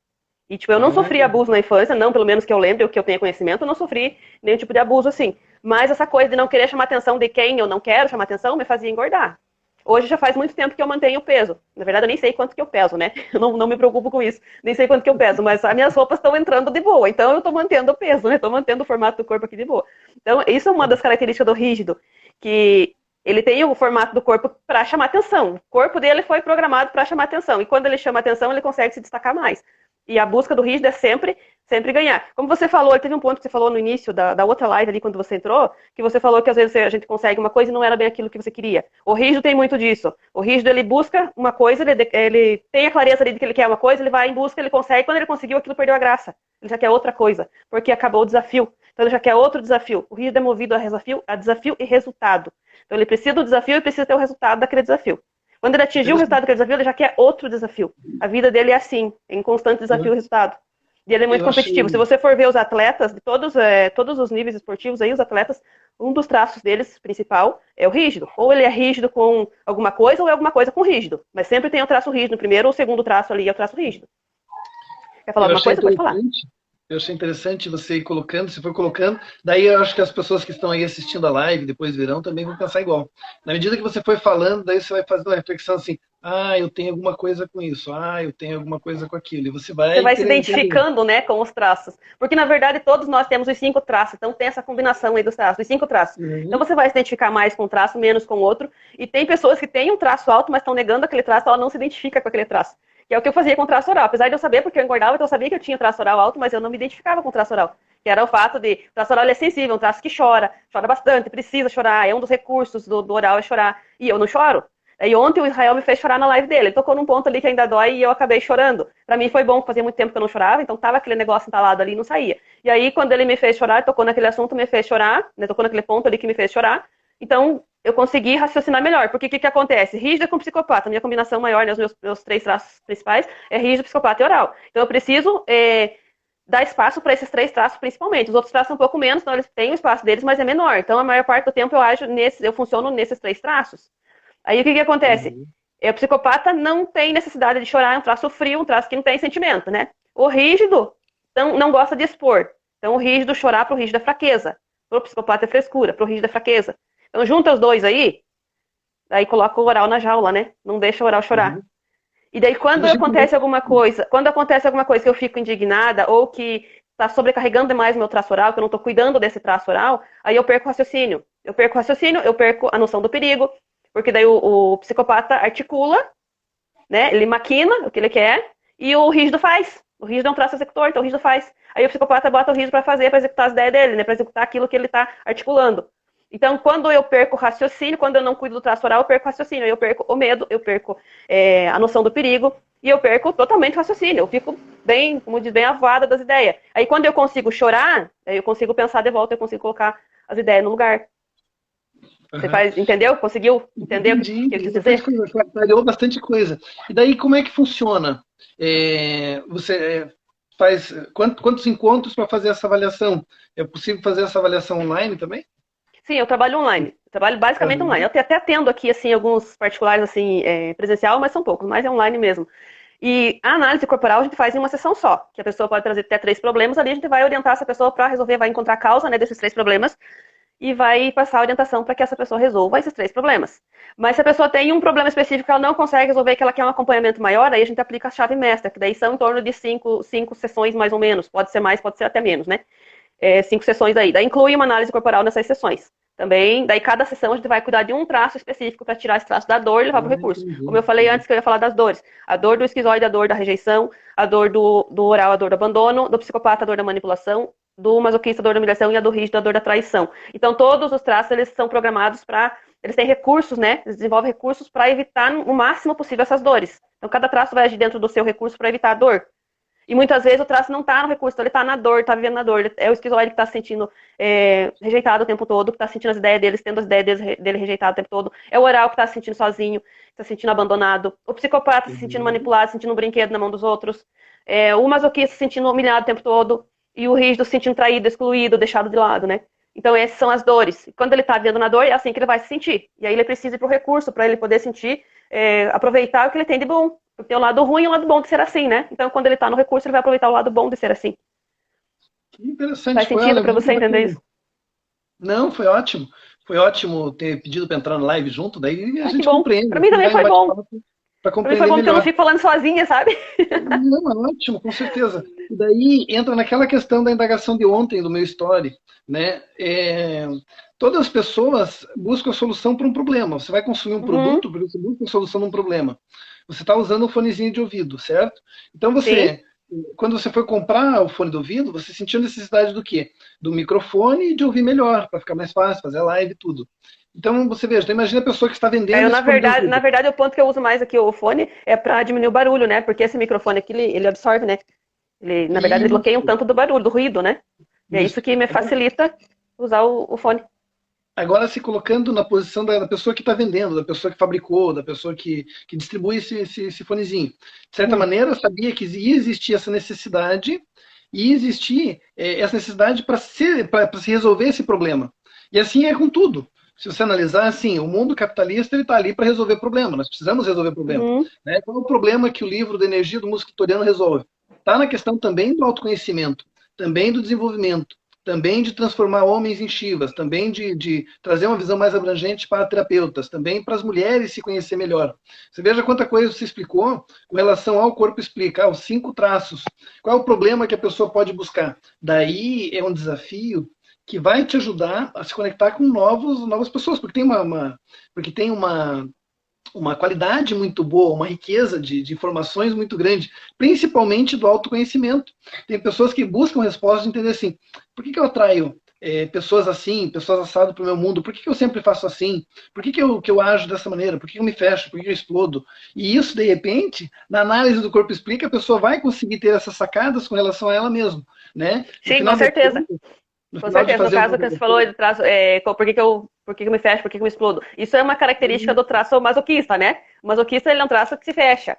S2: E tipo, eu não sofri abuso na infância, não, pelo menos que eu lembre, ou que eu tenha conhecimento, eu não sofri nenhum tipo de abuso assim. Mas essa coisa de não querer chamar atenção de quem eu não quero chamar atenção me fazia engordar. Hoje já faz muito tempo que eu mantenho o peso. Na verdade, eu nem sei quanto que eu peso, né? Eu não me preocupo com isso. Nem sei quanto que eu peso, mas as minhas roupas estão entrando de boa. Então, eu estou mantendo o peso, né? Estou mantendo o formato do corpo aqui de boa. Então, isso é uma das características do rígido, que ele tem o formato do corpo para chamar atenção. O corpo dele foi programado para chamar atenção. E quando ele chama atenção, ele consegue se destacar mais. E a busca do rígido é sempre ganhar. Como você falou, teve um ponto que você falou no início da outra live ali, quando você entrou, que você falou que às vezes a gente consegue uma coisa e não era bem aquilo que você queria. O rígido tem muito disso. O rígido, ele busca uma coisa, ele tem a clareza ali de que ele quer uma coisa, ele vai em busca, ele consegue, quando ele conseguiu, aquilo perdeu a graça. Ele já quer outra coisa, porque acabou o desafio. Então ele já quer outro desafio. O rígido é movido a desafio e resultado. Então ele precisa do desafio e precisa ter o resultado daquele desafio. Quando ele atingiu o resultado daquele desafio, ele já quer outro desafio. A vida dele é assim, em constante desafio e resultado. E ele é muito competitivo. Se você for ver os atletas, de todos os níveis esportivos, aí os atletas, um dos traços deles, principal, é o rígido. Ou ele é rígido com alguma coisa, ou é alguma coisa com rígido. Mas sempre tem o traço rígido. O primeiro ou o segundo traço ali é o traço rígido. Quer falar alguma coisa? Pode falar.
S1: Eu achei interessante você ir colocando, você foi colocando, daí eu acho que as pessoas que estão aí assistindo a live, depois verão, também vão pensar igual. Na medida que você foi falando, daí você vai fazer uma reflexão assim, eu tenho alguma coisa com isso, eu tenho alguma coisa com aquilo, e você vai
S2: se identificando, né, com os traços. Porque, na verdade, todos nós temos os 5 traços, então tem essa combinação aí dos traços, dos 5 traços. Então você vai se identificar mais com um traço, menos com outro, e tem pessoas que têm um traço alto, mas estão negando aquele traço, ela não se identifica com aquele traço. Que é o que eu fazia com o traço oral. Apesar de eu saber porque eu engordava, então eu sabia que eu tinha traço oral alto, mas eu não me identificava com o traço oral. Que era o fato de o traço oral é sensível, um traço que chora bastante, precisa chorar, é um dos recursos do oral é chorar. E eu não choro. E ontem o Israel me fez chorar na live dele. Ele tocou num ponto ali que ainda dói e eu acabei chorando. Pra mim foi bom, fazia muito tempo que eu não chorava, então tava aquele negócio entalado ali e não saía. E aí, quando ele me fez chorar, tocou naquele assunto, me fez chorar, né, tocou naquele ponto ali que me fez chorar. Então, eu consegui raciocinar melhor. Porque o que acontece? Rígido com psicopata. Minha combinação maior, né, os meus 3 traços principais, é rígido, psicopata e oral. Então, eu preciso dá espaço para esses 3 traços principalmente. Os outros traços são um pouco menos, então eles têm o espaço deles, mas é menor. Então, a maior parte do tempo eu funciono nesses 3 traços. Aí, o que acontece?
S1: Uhum.
S2: O psicopata não tem necessidade de chorar, é um traço frio, um traço que não tem sentimento, né? O rígido não gosta de expor. Então, o rígido chorar pro rígido é fraqueza. Pro psicopata é frescura, pro rígido é fraqueza. Então, junta os dois aí coloca o oral na jaula, né? Não deixa o oral chorar.
S1: Uhum.
S2: E daí, quando acontece alguma coisa que eu fico indignada ou que está sobrecarregando demais meu traço oral, que eu não estou cuidando desse traço oral, aí eu perco o raciocínio. Eu perco a noção do perigo, porque daí o psicopata articula, né? Ele maquina o que ele quer e o rígido faz. O rígido é um traço executor, então o rígido faz. Aí o psicopata bota o rígido para fazer, para executar as ideias dele, né? Para executar aquilo que ele está articulando. Então, quando eu perco o raciocínio, quando eu não cuido do traço oral, eu perco o raciocínio. Eu perco o medo, eu perco a noção do perigo e eu perco totalmente o raciocínio. Eu fico bem, como diz, bem avoada das ideias. Aí, quando eu consigo chorar, aí eu consigo pensar de volta, eu consigo colocar as ideias no lugar. Você entendeu? Conseguiu entender o que eu quis dizer?
S1: Clareou bastante coisa. E daí, como é que funciona? Você faz quantos encontros para fazer essa avaliação? É possível fazer essa avaliação online também?
S2: Sim, eu trabalho online. Eu trabalho basicamente online. Eu até atendo aqui, assim, alguns particulares, assim, presencial, mas são poucos, mas é online mesmo. E a análise corporal a gente faz em uma sessão só, que a pessoa pode trazer até 3 problemas, ali a gente vai orientar essa pessoa para resolver, vai encontrar a causa, né, desses 3 problemas e vai passar a orientação para que essa pessoa resolva esses 3 problemas. Mas se a pessoa tem um problema específico que ela não consegue resolver, que ela quer um acompanhamento maior, aí a gente aplica a chave mestra, que daí são em torno de 5 sessões mais ou menos. Pode ser mais, pode ser até menos, né? 5 sessões aí. Daí inclui uma análise corporal nessas sessões. Também, daí cada sessão a gente vai cuidar de um traço específico para tirar esse traço da dor e levar para o recurso. Como eu falei antes que eu ia falar das dores. A dor do esquizoide, a dor da rejeição, a dor do oral, a dor do abandono, do psicopata, a dor da manipulação, do masoquista, a dor da humilhação e a do rígido, a dor da traição. Então, todos os traços, eles são programados para... Eles têm recursos, né? Eles desenvolvem recursos para evitar o máximo possível essas dores. Então, cada traço vai agir dentro do seu recurso para evitar a dor. E muitas vezes o traço não está no recurso, então ele está na dor, está vivendo na dor. É o esquizoide que está se sentindo rejeitado o tempo todo, que está sentindo as ideias deles, tendo as ideias dele rejeitadas o tempo todo. É o oral que está se sentindo sozinho, está se sentindo abandonado. O psicopata se sentindo manipulado, sentindo um brinquedo na mão dos outros. O masoquista se sentindo humilhado o tempo todo. E o rígido se sentindo traído, excluído, deixado de lado, né? Então essas são as dores. E quando ele está vivendo na dor, é assim que ele vai se sentir. E aí ele precisa ir para o recurso para ele poder sentir, aproveitar o que ele tem de bom. Tem o lado ruim e o lado bom de ser assim, né? Então, quando ele está no recurso, ele vai aproveitar o lado bom de ser assim.
S1: Que interessante.
S2: Faz sentido para você entender isso?
S1: Não, foi ótimo. Foi ótimo ter pedido para entrar na live junto, daí a gente compreende.
S2: Para mim também foi bom.
S1: Para
S2: compreender foi bom melhor. Porque eu não fico falando sozinha, sabe?
S1: Não, é ótimo, com certeza. E daí entra naquela questão da indagação de ontem, do meu story, né? Todas as pessoas buscam a solução para um problema. Você vai consumir um produto porque você busca a solução de um problema. Você está usando um fonezinho de ouvido, certo? Então quando você foi comprar o fone de ouvido, você sentiu necessidade do quê? Do microfone e de ouvir melhor, para ficar mais fácil, fazer a live e tudo. Então, você veja, então imagina a pessoa que está vendendo
S2: na verdade, o ponto que eu uso mais aqui, o fone, é para diminuir o barulho, né? Porque esse microfone aqui, ele absorve, né? Na verdade, ele bloqueia um tanto do barulho, do ruído, né? E é isso que me facilita usar o fone.
S1: Agora, se colocando na posição da pessoa que está vendendo, da pessoa que fabricou, da pessoa que distribui esse fonezinho. De certa maneira, eu sabia que ia existir essa necessidade e existir essa necessidade para se resolver esse problema. E assim é com tudo. Se você analisar, assim, o mundo capitalista está ali para resolver problema. Nós precisamos resolver problema. Né? Qual é o problema que o livro da energia do músico vitoriano resolve? Está na questão também do autoconhecimento, também do desenvolvimento, também de transformar homens em Shivas, também de trazer uma visão mais abrangente para terapeutas, também para as mulheres se conhecer melhor. Você veja quanta coisa você explicou com relação ao corpo explica, os 5 traços. Qual é o problema que a pessoa pode buscar? Daí é um desafio que vai te ajudar a se conectar com novas pessoas, porque tem uma qualidade muito boa, uma riqueza de informações muito grande, principalmente do autoconhecimento. Tem pessoas que buscam respostas de entender assim, por que eu atraio pessoas assim, pessoas assadas para o meu mundo? Por que eu sempre faço assim? Por que eu ajo dessa maneira? Por que eu me fecho? Por que eu explodo? E isso, de repente, na análise do Corpo Explica, a pessoa vai conseguir ter essas sacadas com relação a ela mesma. Né?
S2: Sim, com certeza. Com certeza, no caso que você falou do traço, por que eu me fecho, por que eu me explodo? Isso é uma característica do traço masoquista, né? O masoquista, ele é um traço que se fecha.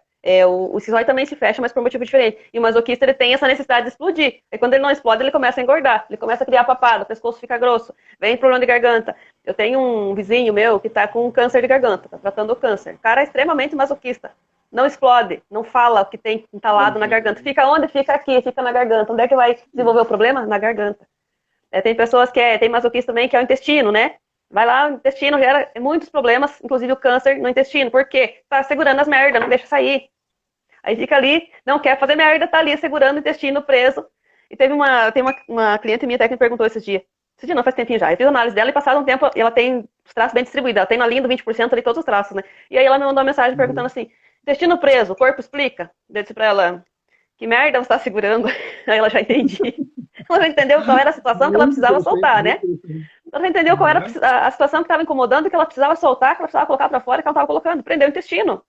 S2: O cisóide também se fecha, mas por um motivo diferente. E o masoquista, ele tem essa necessidade de explodir. E quando ele não explode, ele começa a engordar. Ele começa a criar papada, o pescoço fica grosso, vem problema de garganta. Eu tenho um vizinho meu que tá com câncer de garganta, tá tratando o câncer. O cara é extremamente masoquista. Não explode, não fala o que tem entalado na garganta. Fica onde? Fica aqui, fica na garganta. Onde é que vai desenvolver o problema? Na garganta. Tem pessoas tem masoquista também, que é o intestino, né? Vai lá, o intestino gera muitos problemas, inclusive o câncer no intestino. Por quê? Tá segurando as merdas, não deixa sair. Aí fica ali, não quer fazer merda, tá ali segurando o intestino preso. E tem uma cliente minha até que me perguntou esse dia. Esse dia não, faz tempinho já. Eu fiz a análise dela e passado um tempo, ela tem os traços bem distribuídos. Ela tem na linha do 20% ali todos os traços, né? E aí ela me mandou uma mensagem perguntando assim, intestino preso, o corpo explica? Eu disse pra ela, que merda você tá segurando? Aí ela já entendi. Ela já entendeu qual era a situação que ela precisava soltar, né? Ela já entendeu qual era a situação que estava incomodando, que ela precisava soltar, que ela precisava colocar para fora, que ela estava colocando. Prendeu o intestino.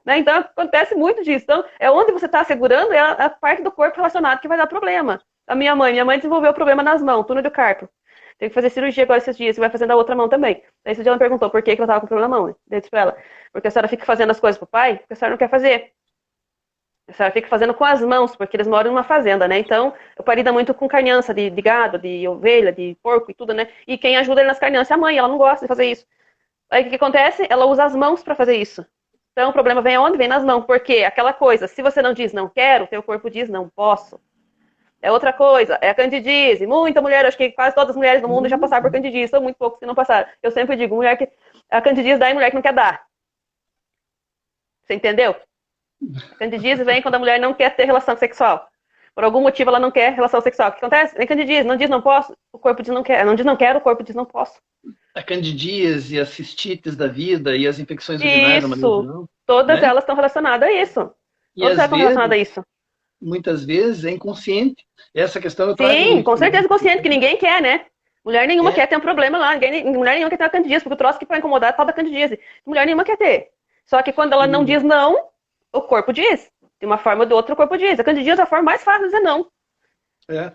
S2: Né? Então, acontece muito disso. Então, é onde você está segurando, é a parte do corpo relacionada que vai dar problema. Minha mãe desenvolveu problema nas mãos, túnel do carpo. Tem que fazer cirurgia agora esses dias, e vai fazendo a outra mão também. Aí esse dia ela me perguntou por que eu estava com problema na mão. Né? Eu disse pra ela, porque a senhora fica fazendo as coisas pro pai, porque a senhora não quer fazer. A senhora fica fazendo com as mãos, porque eles moram numa fazenda, né? Então, o pai lida muito com carniça de gado, de ovelha, de porco e tudo, né? E quem ajuda ele nas carniças é a mãe, ela não gosta de fazer isso. Aí o que acontece? Ela usa as mãos para fazer isso. Então, o problema vem aonde? Vem nas mãos. Por quê? Aquela coisa, se você não diz não quero, teu corpo diz não posso. É outra coisa, é a candidíase. Muita mulher, acho que quase todas as mulheres do mundo já passaram por candidíase, são muito poucos que não passaram. Eu sempre digo, a candidíase dá em mulher que não quer dar. Você entendeu? A candidíase vem quando a mulher não quer ter relação sexual. Por algum motivo ela não quer relação sexual. O que acontece? Vem candidíase, não diz não posso, o corpo diz não quer. Não diz não quero, o corpo diz não posso.
S1: A candidíase, as cistites da vida e as infecções urinárias, de maneira geral,
S2: todas
S1: né?
S2: elas estão relacionadas a isso.
S1: E
S2: todas elas estão relacionadas a isso.
S1: Muitas vezes é inconsciente. Essa questão eu
S2: trago. Sim, com certeza inconsciente, que ninguém quer, né? Mulher nenhuma quer ter um problema lá. Mulher nenhuma quer ter uma candidíase, porque o troço que vai incomodar é tal da candidíase. Mulher nenhuma quer ter. Só que quando ela não diz não, o corpo diz. De uma forma ou de outra, o corpo diz. A candidíase é a forma mais fácil de dizer não.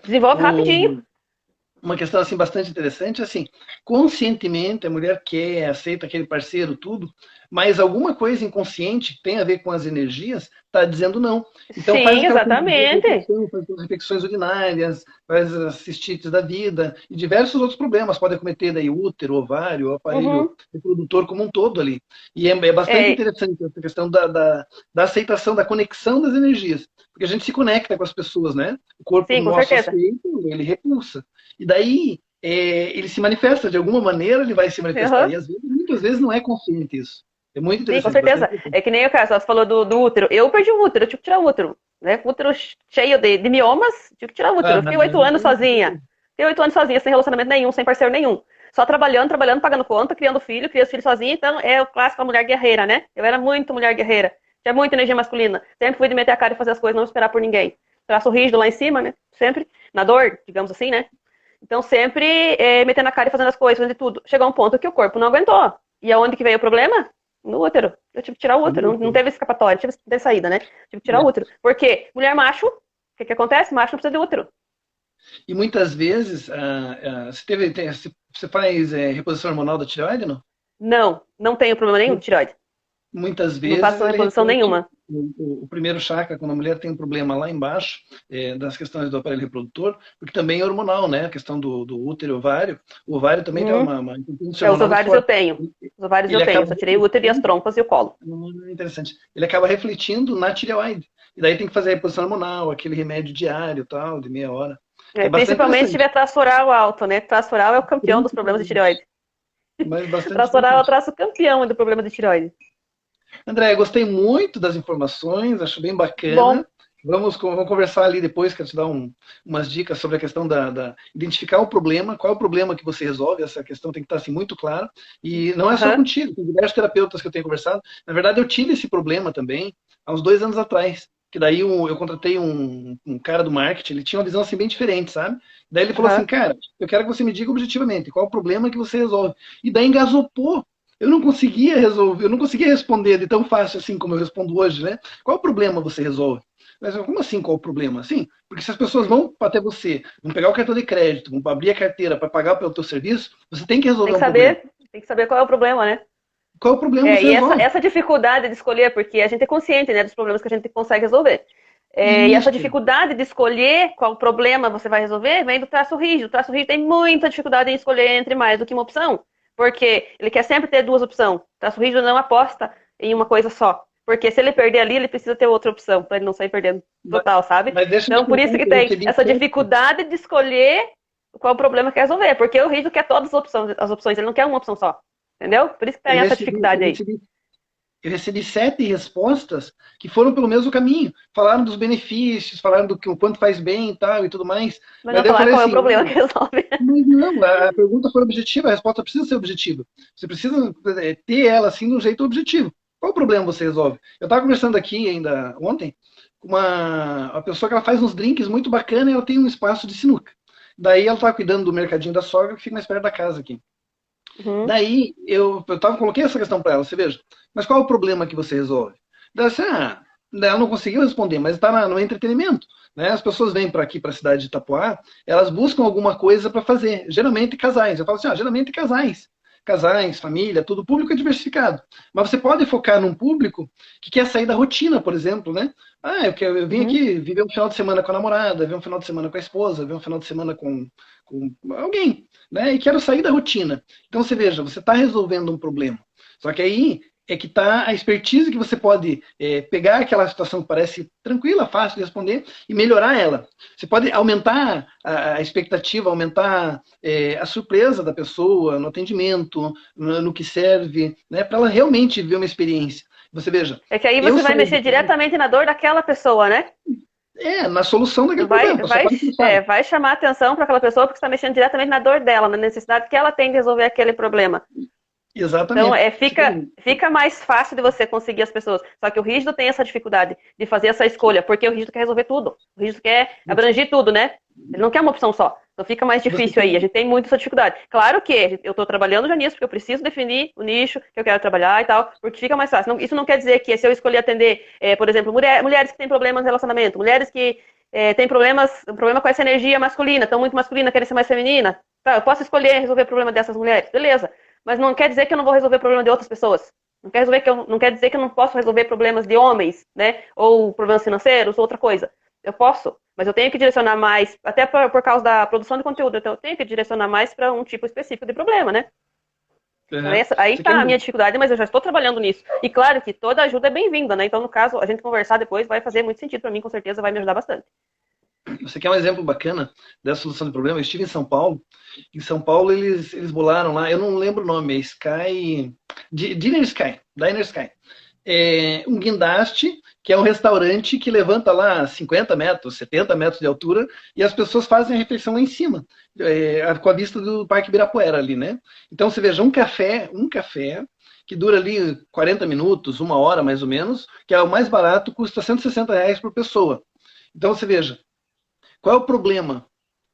S2: Desenvolve rapidinho.
S1: Uma questão assim bastante interessante, assim, conscientemente a mulher quer, aceita aquele parceiro, tudo, mas alguma coisa inconsciente que tem a ver com as energias está dizendo não. Então,
S2: sim,
S1: faz
S2: exatamente.
S1: Faz as infecções urinárias, faz as cistites da vida e diversos outros problemas. Pode acometer daí útero, ovário, aparelho reprodutor como um todo ali. E é bastante interessante essa questão da aceitação, da conexão das energias. Porque a gente se conecta com as pessoas, né? O corpo
S2: sim,
S1: nosso aceita, ele repulsa. E daí, ele se manifesta de alguma maneira, ele vai se manifestar. E às vezes, muitas vezes não é consciente isso. É muito interessante.
S2: Sim, com certeza. É que nem o caso, você falou do útero. Eu perdi o útero, eu tive que tirar o útero. Né? Útero cheio de miomas, tive que tirar o útero. Eu fiquei 8 anos sozinha. Fiquei 8 anos sozinha, sem relacionamento nenhum, sem parceiro nenhum. Só trabalhando, pagando conta, criando filho, criando filho sozinha. Então, é o clássico da mulher guerreira, né? Eu era muito mulher guerreira. Tinha muita energia masculina. Sempre fui de meter a cara e fazer as coisas, não esperar por ninguém. Traço rígido lá em cima, né? Sempre na dor, digamos assim, né? Então, sempre metendo a cara e fazendo as coisas, fazendo tudo. Chegou um ponto que o corpo não aguentou. E aonde que veio o problema? No útero. Eu tive que tirar o útero. Não teve escapatória, tive que ter saída, né? Tive que tirar o útero. Por quê? Mulher macho, o que acontece? Macho não precisa de útero.
S1: E muitas vezes, você faz reposição hormonal da tireoide, não?
S2: Não tenho problema nenhum de tireoide.
S1: Muitas vezes.
S2: Não faço reposição nenhuma.
S1: O primeiro chakra, quando a mulher tem um problema lá embaixo, das questões do aparelho reprodutor, porque também é hormonal, né? A questão do útero e ovário. O ovário também tem uma
S2: os ovários eu tenho. Os ovários eu tenho. Só tirei o útero e as trompas e o colo.
S1: Interessante. Ele acaba refletindo na tireoide. E daí tem que fazer a reposição hormonal, aquele remédio diário, tal, de meia hora.
S2: Principalmente se tiver traço oral alto, né? Traço oral é o campeão dos problemas de tireoide. Traço oral é o traço campeão do problema de tireoide.
S1: André, gostei muito das informações, acho bem bacana.
S2: Bom.
S1: Vamos conversar ali depois, quero te dar umas dicas sobre a questão da identificar o problema, qual é o problema que você resolve, essa questão tem que estar assim, muito clara. E não é só contigo, tem diversos terapeutas que eu tenho conversado. Na verdade, eu tive esse problema também há uns 2 anos atrás, que daí eu contratei um cara do marketing, ele tinha uma visão assim bem diferente, sabe? Daí ele falou assim, cara, eu quero que você me diga objetivamente qual é o problema que você resolve. E daí engasopou. Eu não conseguia resolver, eu não conseguia responder de tão fácil assim como eu respondo hoje, né? Qual o problema você resolve? Mas como assim, qual o problema? Assim, porque se as pessoas vão até você, vão pegar o cartão de crédito, vão abrir a carteira para pagar pelo teu serviço, você tem que resolver
S2: um problema. Tem que saber qual é o problema, né?
S1: Qual o problema você
S2: E
S1: resolve?
S2: essa dificuldade de escolher, porque a gente é consciente, né, dos problemas que a gente consegue resolver. E essa
S1: Isso.
S2: dificuldade de escolher qual problema você vai resolver vem do traço rígido. O traço rígido tem muita dificuldade em escolher entre mais do que uma opção, porque ele quer sempre ter duas opções. O traço rígido não aposta em uma coisa só, porque se ele perder ali, ele precisa ter outra opção, para ele não sair perdendo
S1: Mas,
S2: total, sabe?
S1: mas deixa eu te
S2: Então, por
S1: contar
S2: isso
S1: um
S2: que
S1: que eu
S2: tem
S1: recebi
S2: essa
S1: tanto.
S2: dificuldade de escolher qual problema quer resolver, porque o rígido quer todas as opções, ele não quer uma opção só, entendeu? Por isso que
S1: Eu
S2: tem essa
S1: recebi, eu
S2: dificuldade aí.
S1: recebi Eu recebi 7 respostas que foram pelo mesmo caminho. Falaram dos benefícios, falaram do que o quanto faz bem e tal e tudo mais.
S2: Mas
S1: Mas
S2: não
S1: daí eu
S2: falar
S1: falei
S2: qual é o
S1: assim,
S2: problema que resolve.
S1: mas não, a pergunta foi objetiva, a resposta precisa ser objetiva. Você precisa ter ela assim de um jeito objetivo. Qual o problema você resolve? Eu estava conversando aqui ainda ontem com uma pessoa que ela faz uns drinks muito bacana e ela tem um espaço de sinuca. Daí ela estava cuidando do mercadinho da sogra que fica mais perto da casa aqui.
S2: Uhum.
S1: Daí coloquei essa questão para ela, você veja, mas qual é o problema que você resolve? Daí ela não conseguiu responder, mas está no entretenimento. Né? As pessoas vêm para aqui, para a cidade de Itapoá, elas buscam alguma coisa para fazer, geralmente casais. Eu falo assim, geralmente casais. Casais, família, tudo público é diversificado. Mas você pode focar num público que quer sair da rotina, por exemplo, né? Eu vim
S2: Uhum.
S1: aqui viver um final de semana com a namorada, ver um final de semana com a esposa, ver um final de semana com alguém, né? E quero sair da rotina. Então você veja, você está resolvendo um problema. Só que aí é que está a expertise que você pode pegar aquela situação que parece tranquila, fácil de responder e melhorar ela. Você pode aumentar a expectativa, aumentar a surpresa da pessoa no atendimento, no que serve, né, para ela realmente ver uma experiência. Você veja,
S2: É que aí
S1: eu
S2: você vai
S1: saio
S2: mexer
S1: de casa,
S2: diretamente na dor daquela pessoa, né?
S1: na solução daquele
S2: Vai,
S1: problema, só
S2: vai,
S1: pode pensar.
S2: vai chamar atenção para aquela pessoa porque está mexendo diretamente na dor dela, na necessidade que ela tem de resolver aquele problema. Então,
S1: Exatamente.
S2: fica mais fácil de você conseguir as pessoas. Só que o rígido tem essa dificuldade de fazer essa escolha, porque o rígido quer resolver tudo. O rígido quer abranger tudo, né? Ele não quer uma opção só. Então fica mais
S1: Você
S2: difícil aí. A gente tem muito essa dificuldade. Claro que eu estou trabalhando já nisso, porque eu preciso definir o nicho que eu quero trabalhar e tal, porque fica mais fácil. Isso não quer dizer que se eu escolher atender, por exemplo, mulheres que têm problemas no relacionamento, mulheres que têm problema com essa energia masculina, estão muito masculina, querem ser mais feminina. Tá, eu posso escolher resolver o problema dessas mulheres, beleza. Mas não quer dizer que eu não vou resolver o problema de outras pessoas. Não quer dizer que eu não posso resolver problemas de homens, né? Ou problemas financeiros, ou outra coisa. Eu posso, mas eu tenho que direcionar mais, até por causa da produção de conteúdo, então eu tenho que direcionar mais para um tipo específico de problema, né? Então,
S1: Uhum.
S2: aí
S1: Você quer,
S2: tá a minha dificuldade, mas eu já estou trabalhando nisso. E claro que toda ajuda é bem-vinda, né? Então, no caso, a gente conversar depois vai fazer muito sentido para mim, com certeza vai me ajudar bastante.
S1: você quer um exemplo bacana dessa solução de problema? Eu estive em São Paulo. Em São Paulo, eles bolaram lá, eu não lembro o nome, é Sky. Diner Sky. Um guindaste, que é um restaurante que levanta lá 50 metros, 70 metros de altura, e as pessoas fazem a refeição lá em cima, com a vista do Parque Ibirapuera ali, né? Então você veja, um café que dura ali 40 minutos, uma hora mais ou menos, que é o mais barato, custa R$ 160 por pessoa. Então você veja, qual é o problema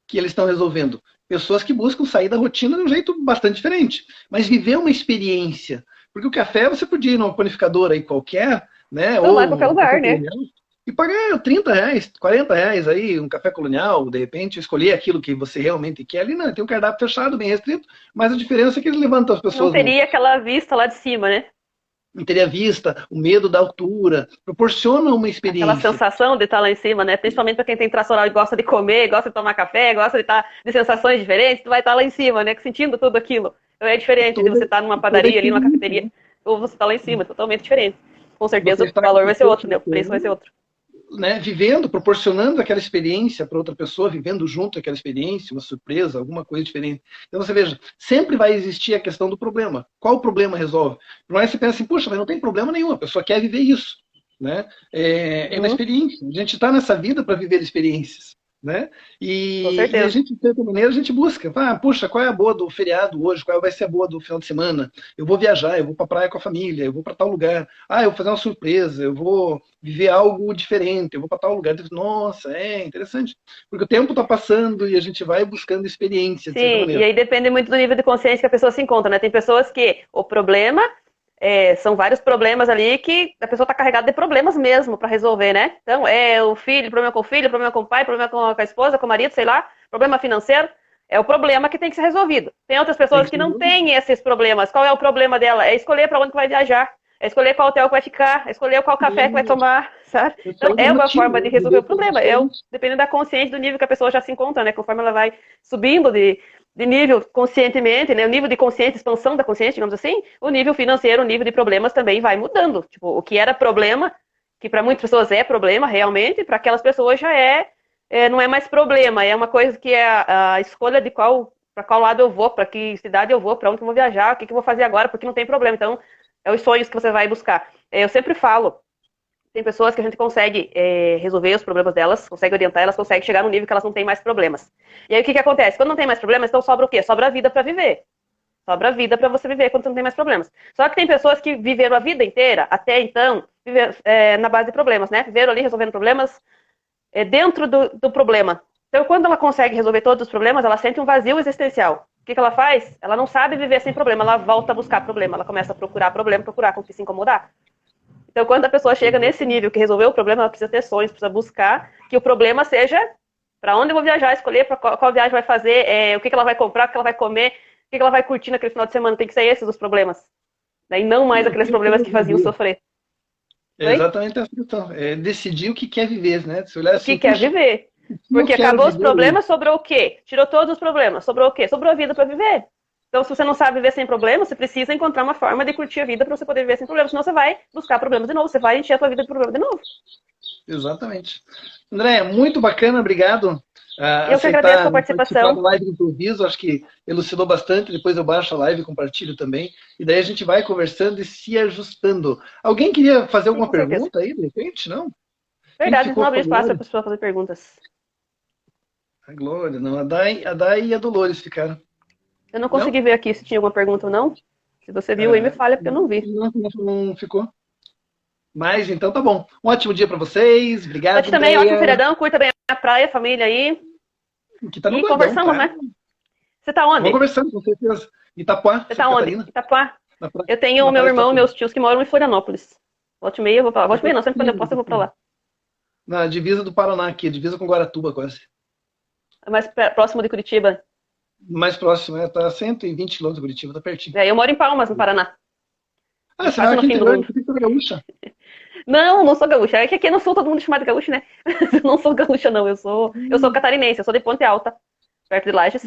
S1: que eles estão resolvendo? Pessoas que buscam sair da rotina de um jeito bastante diferente, mas viver uma experiência. Porque o café você podia ir numa panificadora aí qualquer, né?
S2: Tomar em
S1: Ou
S2: qualquer
S1: um café
S2: lugar, né?
S1: colonial, e pagar R$ 30, R$ 40 aí, um café colonial, de repente, escolher aquilo que você realmente quer. Ali não, tem um cardápio fechado, bem restrito, mas a diferença é que eles levantam as
S2: Não
S1: pessoas
S2: teria aquela vista lá de cima, né?
S1: não teria vista, o medo da altura, proporciona uma
S2: Aquela
S1: experiência.
S2: sensação de estar lá em cima, né? Principalmente para quem tem traço oral e gosta de comer, gosta de tomar café, gosta de estar de sensações diferentes, tu vai estar lá em cima, né? Sentindo tudo aquilo. Então é
S1: E
S2: diferente de
S1: toda,
S2: você estar numa
S1: e toda a
S2: padaria ali, numa
S1: experiência,
S2: cafeteria,
S1: né?
S2: ou você estar lá em cima, é totalmente diferente. Com
S1: Você
S2: certeza o
S1: está
S2: valor
S1: com o
S2: vai ser outro,
S1: corpo
S2: né? O preço vai ser
S1: todo,
S2: outro.
S1: né, vivendo, proporcionando aquela experiência para outra pessoa, vivendo junto aquela experiência, uma surpresa, alguma coisa diferente. Então você veja, sempre vai existir a questão do problema. Qual o problema resolve? Por mais que você pense assim, puxa, mas não tem problema nenhum, a pessoa quer viver isso. Né? É uma
S2: Uhum,
S1: experiência. A gente está nessa vida para viver experiências. Né?
S2: com
S1: E a
S2: certeza.
S1: gente, de certa maneira, a gente busca. Puxa, qual é a boa do feriado hoje? Qual vai ser a boa do final de semana? Eu vou viajar, eu vou para a praia com a família, eu vou para tal lugar. Eu vou fazer uma surpresa, eu vou viver algo diferente, eu vou para tal lugar. Nossa, é interessante. Porque o tempo está passando e a gente vai buscando experiência, de certa
S2: Sim, e
S1: maneira.
S2: aí depende muito do nível de consciência que a pessoa se encontra, né? Tem pessoas que o problema são vários problemas ali que a pessoa está carregada de problemas mesmo para resolver, né? Então, é o filho, problema com o pai, problema com a esposa, com o marido, sei lá, problema financeiro. É o problema que tem que ser resolvido. Tem outras pessoas que não têm esses problemas. Qual é o problema dela? É escolher para onde que vai viajar, é escolher qual hotel que vai ficar, é escolher qual café que vai tomar, sabe? Então, é uma forma de resolver o problema. Dependendo da consciência do nível que a pessoa já se encontra, né? Conforme ela vai subindo de nível conscientemente, né? O nível de consciência, expansão da consciência, digamos assim, o nível financeiro, o nível de problemas também vai mudando. Tipo, o que era problema, que para muitas pessoas é problema realmente, para aquelas pessoas já não é mais problema, é uma coisa que é a escolha de para qual lado eu vou, para que cidade eu vou, para onde eu vou viajar, o que eu vou fazer agora, porque não tem problema. Então, é os sonhos que você vai buscar. Eu sempre falo, tem pessoas que a gente consegue resolver os problemas delas, consegue orientar, elas conseguem chegar no nível que elas não têm mais problemas. E aí o que acontece? Quando não tem mais problemas, então sobra o quê? Sobra a vida para viver. Sobra a vida para você viver quando você não tem mais problemas. Só que tem pessoas que viveram a vida inteira, até então, na base de problemas, né? Viveram ali resolvendo problemas dentro do problema. Então, quando ela consegue resolver todos os problemas, ela sente um vazio existencial. O que ela faz? Ela não sabe viver sem problema, ela volta a buscar problema, ela começa a procurar problema, procurar com que se incomodar. Então, quando a pessoa chega nesse nível que resolveu o problema, ela precisa ter sonhos, precisa buscar que o problema seja para onde eu vou viajar, escolher para qual viagem vai fazer, o que ela vai comprar, o que ela vai comer, o que ela vai curtir naquele final de semana. Tem que ser esses os problemas. E não mais aqueles problemas que faziam sofrer.
S1: É exatamente essa questão. É decidir o que quer viver, né? Se olhar assim,
S2: o que quer viver. Porque acabou os problemas, sobrou o quê? Tirou todos os problemas, sobrou o quê? Sobrou a vida para viver. Então, se você não sabe viver sem problemas, você precisa encontrar uma forma de curtir a vida para você poder viver sem problemas. Senão você vai buscar problemas de novo, você vai encher a sua vida de problemas de novo.
S1: Exatamente. André, muito bacana, obrigado.
S2: Eu que agradeço a participação.
S1: Da live de improviso, acho que elucidou bastante. Depois eu baixo a live e compartilho também. E daí a gente vai conversando e se ajustando. Alguém queria fazer alguma pergunta aí, de repente? Não?
S2: Verdade, não abrir espaço para a pessoa fazer perguntas.
S1: A Glória, não. A Dai e a Dolores ficaram.
S2: Eu não consegui ver aqui se tinha alguma pergunta ou não. Se você viu aí, me fale, porque eu não vi.
S1: Não ficou. Mas então tá bom. Um ótimo dia para vocês. Obrigado.
S2: Pra ti também, ótimo feriadão. Curta bem a praia, família aí.
S1: Que tá no
S2: e conversamos, né? Você tá onde?
S1: Vamos conversando, com certeza. Itapuá.
S2: Você tá onde? Itapuá. Eu tenho o meu irmão e meus tios que moram em Florianópolis. Volte e meia eu vou pra lá. Volte e meia não, sempre quando eu posso eu vou pra lá.
S1: Na divisa do Paraná aqui, divisa com Guaratuba quase.
S2: É mais próximo de Curitiba?
S1: Mais próximo, tá a 120 quilômetros de Curitiba, tá pertinho.
S2: Eu moro em Palmas, no Paraná.
S1: Ah, você vai aqui em Curitiba, você é gaúcha?
S2: Não sou gaúcha. É que aqui no sul todo mundo chama de gaúcho, né? Eu não sou gaúcha, não. Eu sou catarinense, eu sou de Ponte Alta, perto de Lages.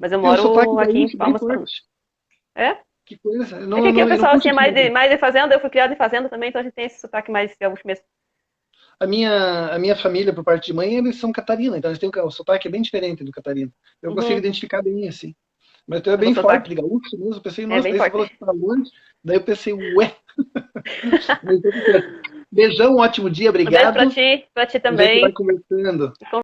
S2: Mas eu moro aqui em Palmas. É?
S1: Que coisa.
S2: É que aqui o pessoal assim, é mais de fazenda, eu fui criado em fazenda também, então a gente tem esse sotaque mais gaúcho mesmo.
S1: A minha família, por parte de mãe, eles são Catarina, então eles têm o sotaque é bem diferente do Catarina. Eu consigo identificar bem assim. Mas tu é bem forte de gaúcho mesmo. Eu pensei, nossa, daí você falou que tá longe. Daí eu pensei, ué. Beijão, um ótimo dia, obrigado.
S2: Um beijo pra ti também.
S1: A gente vai conversando.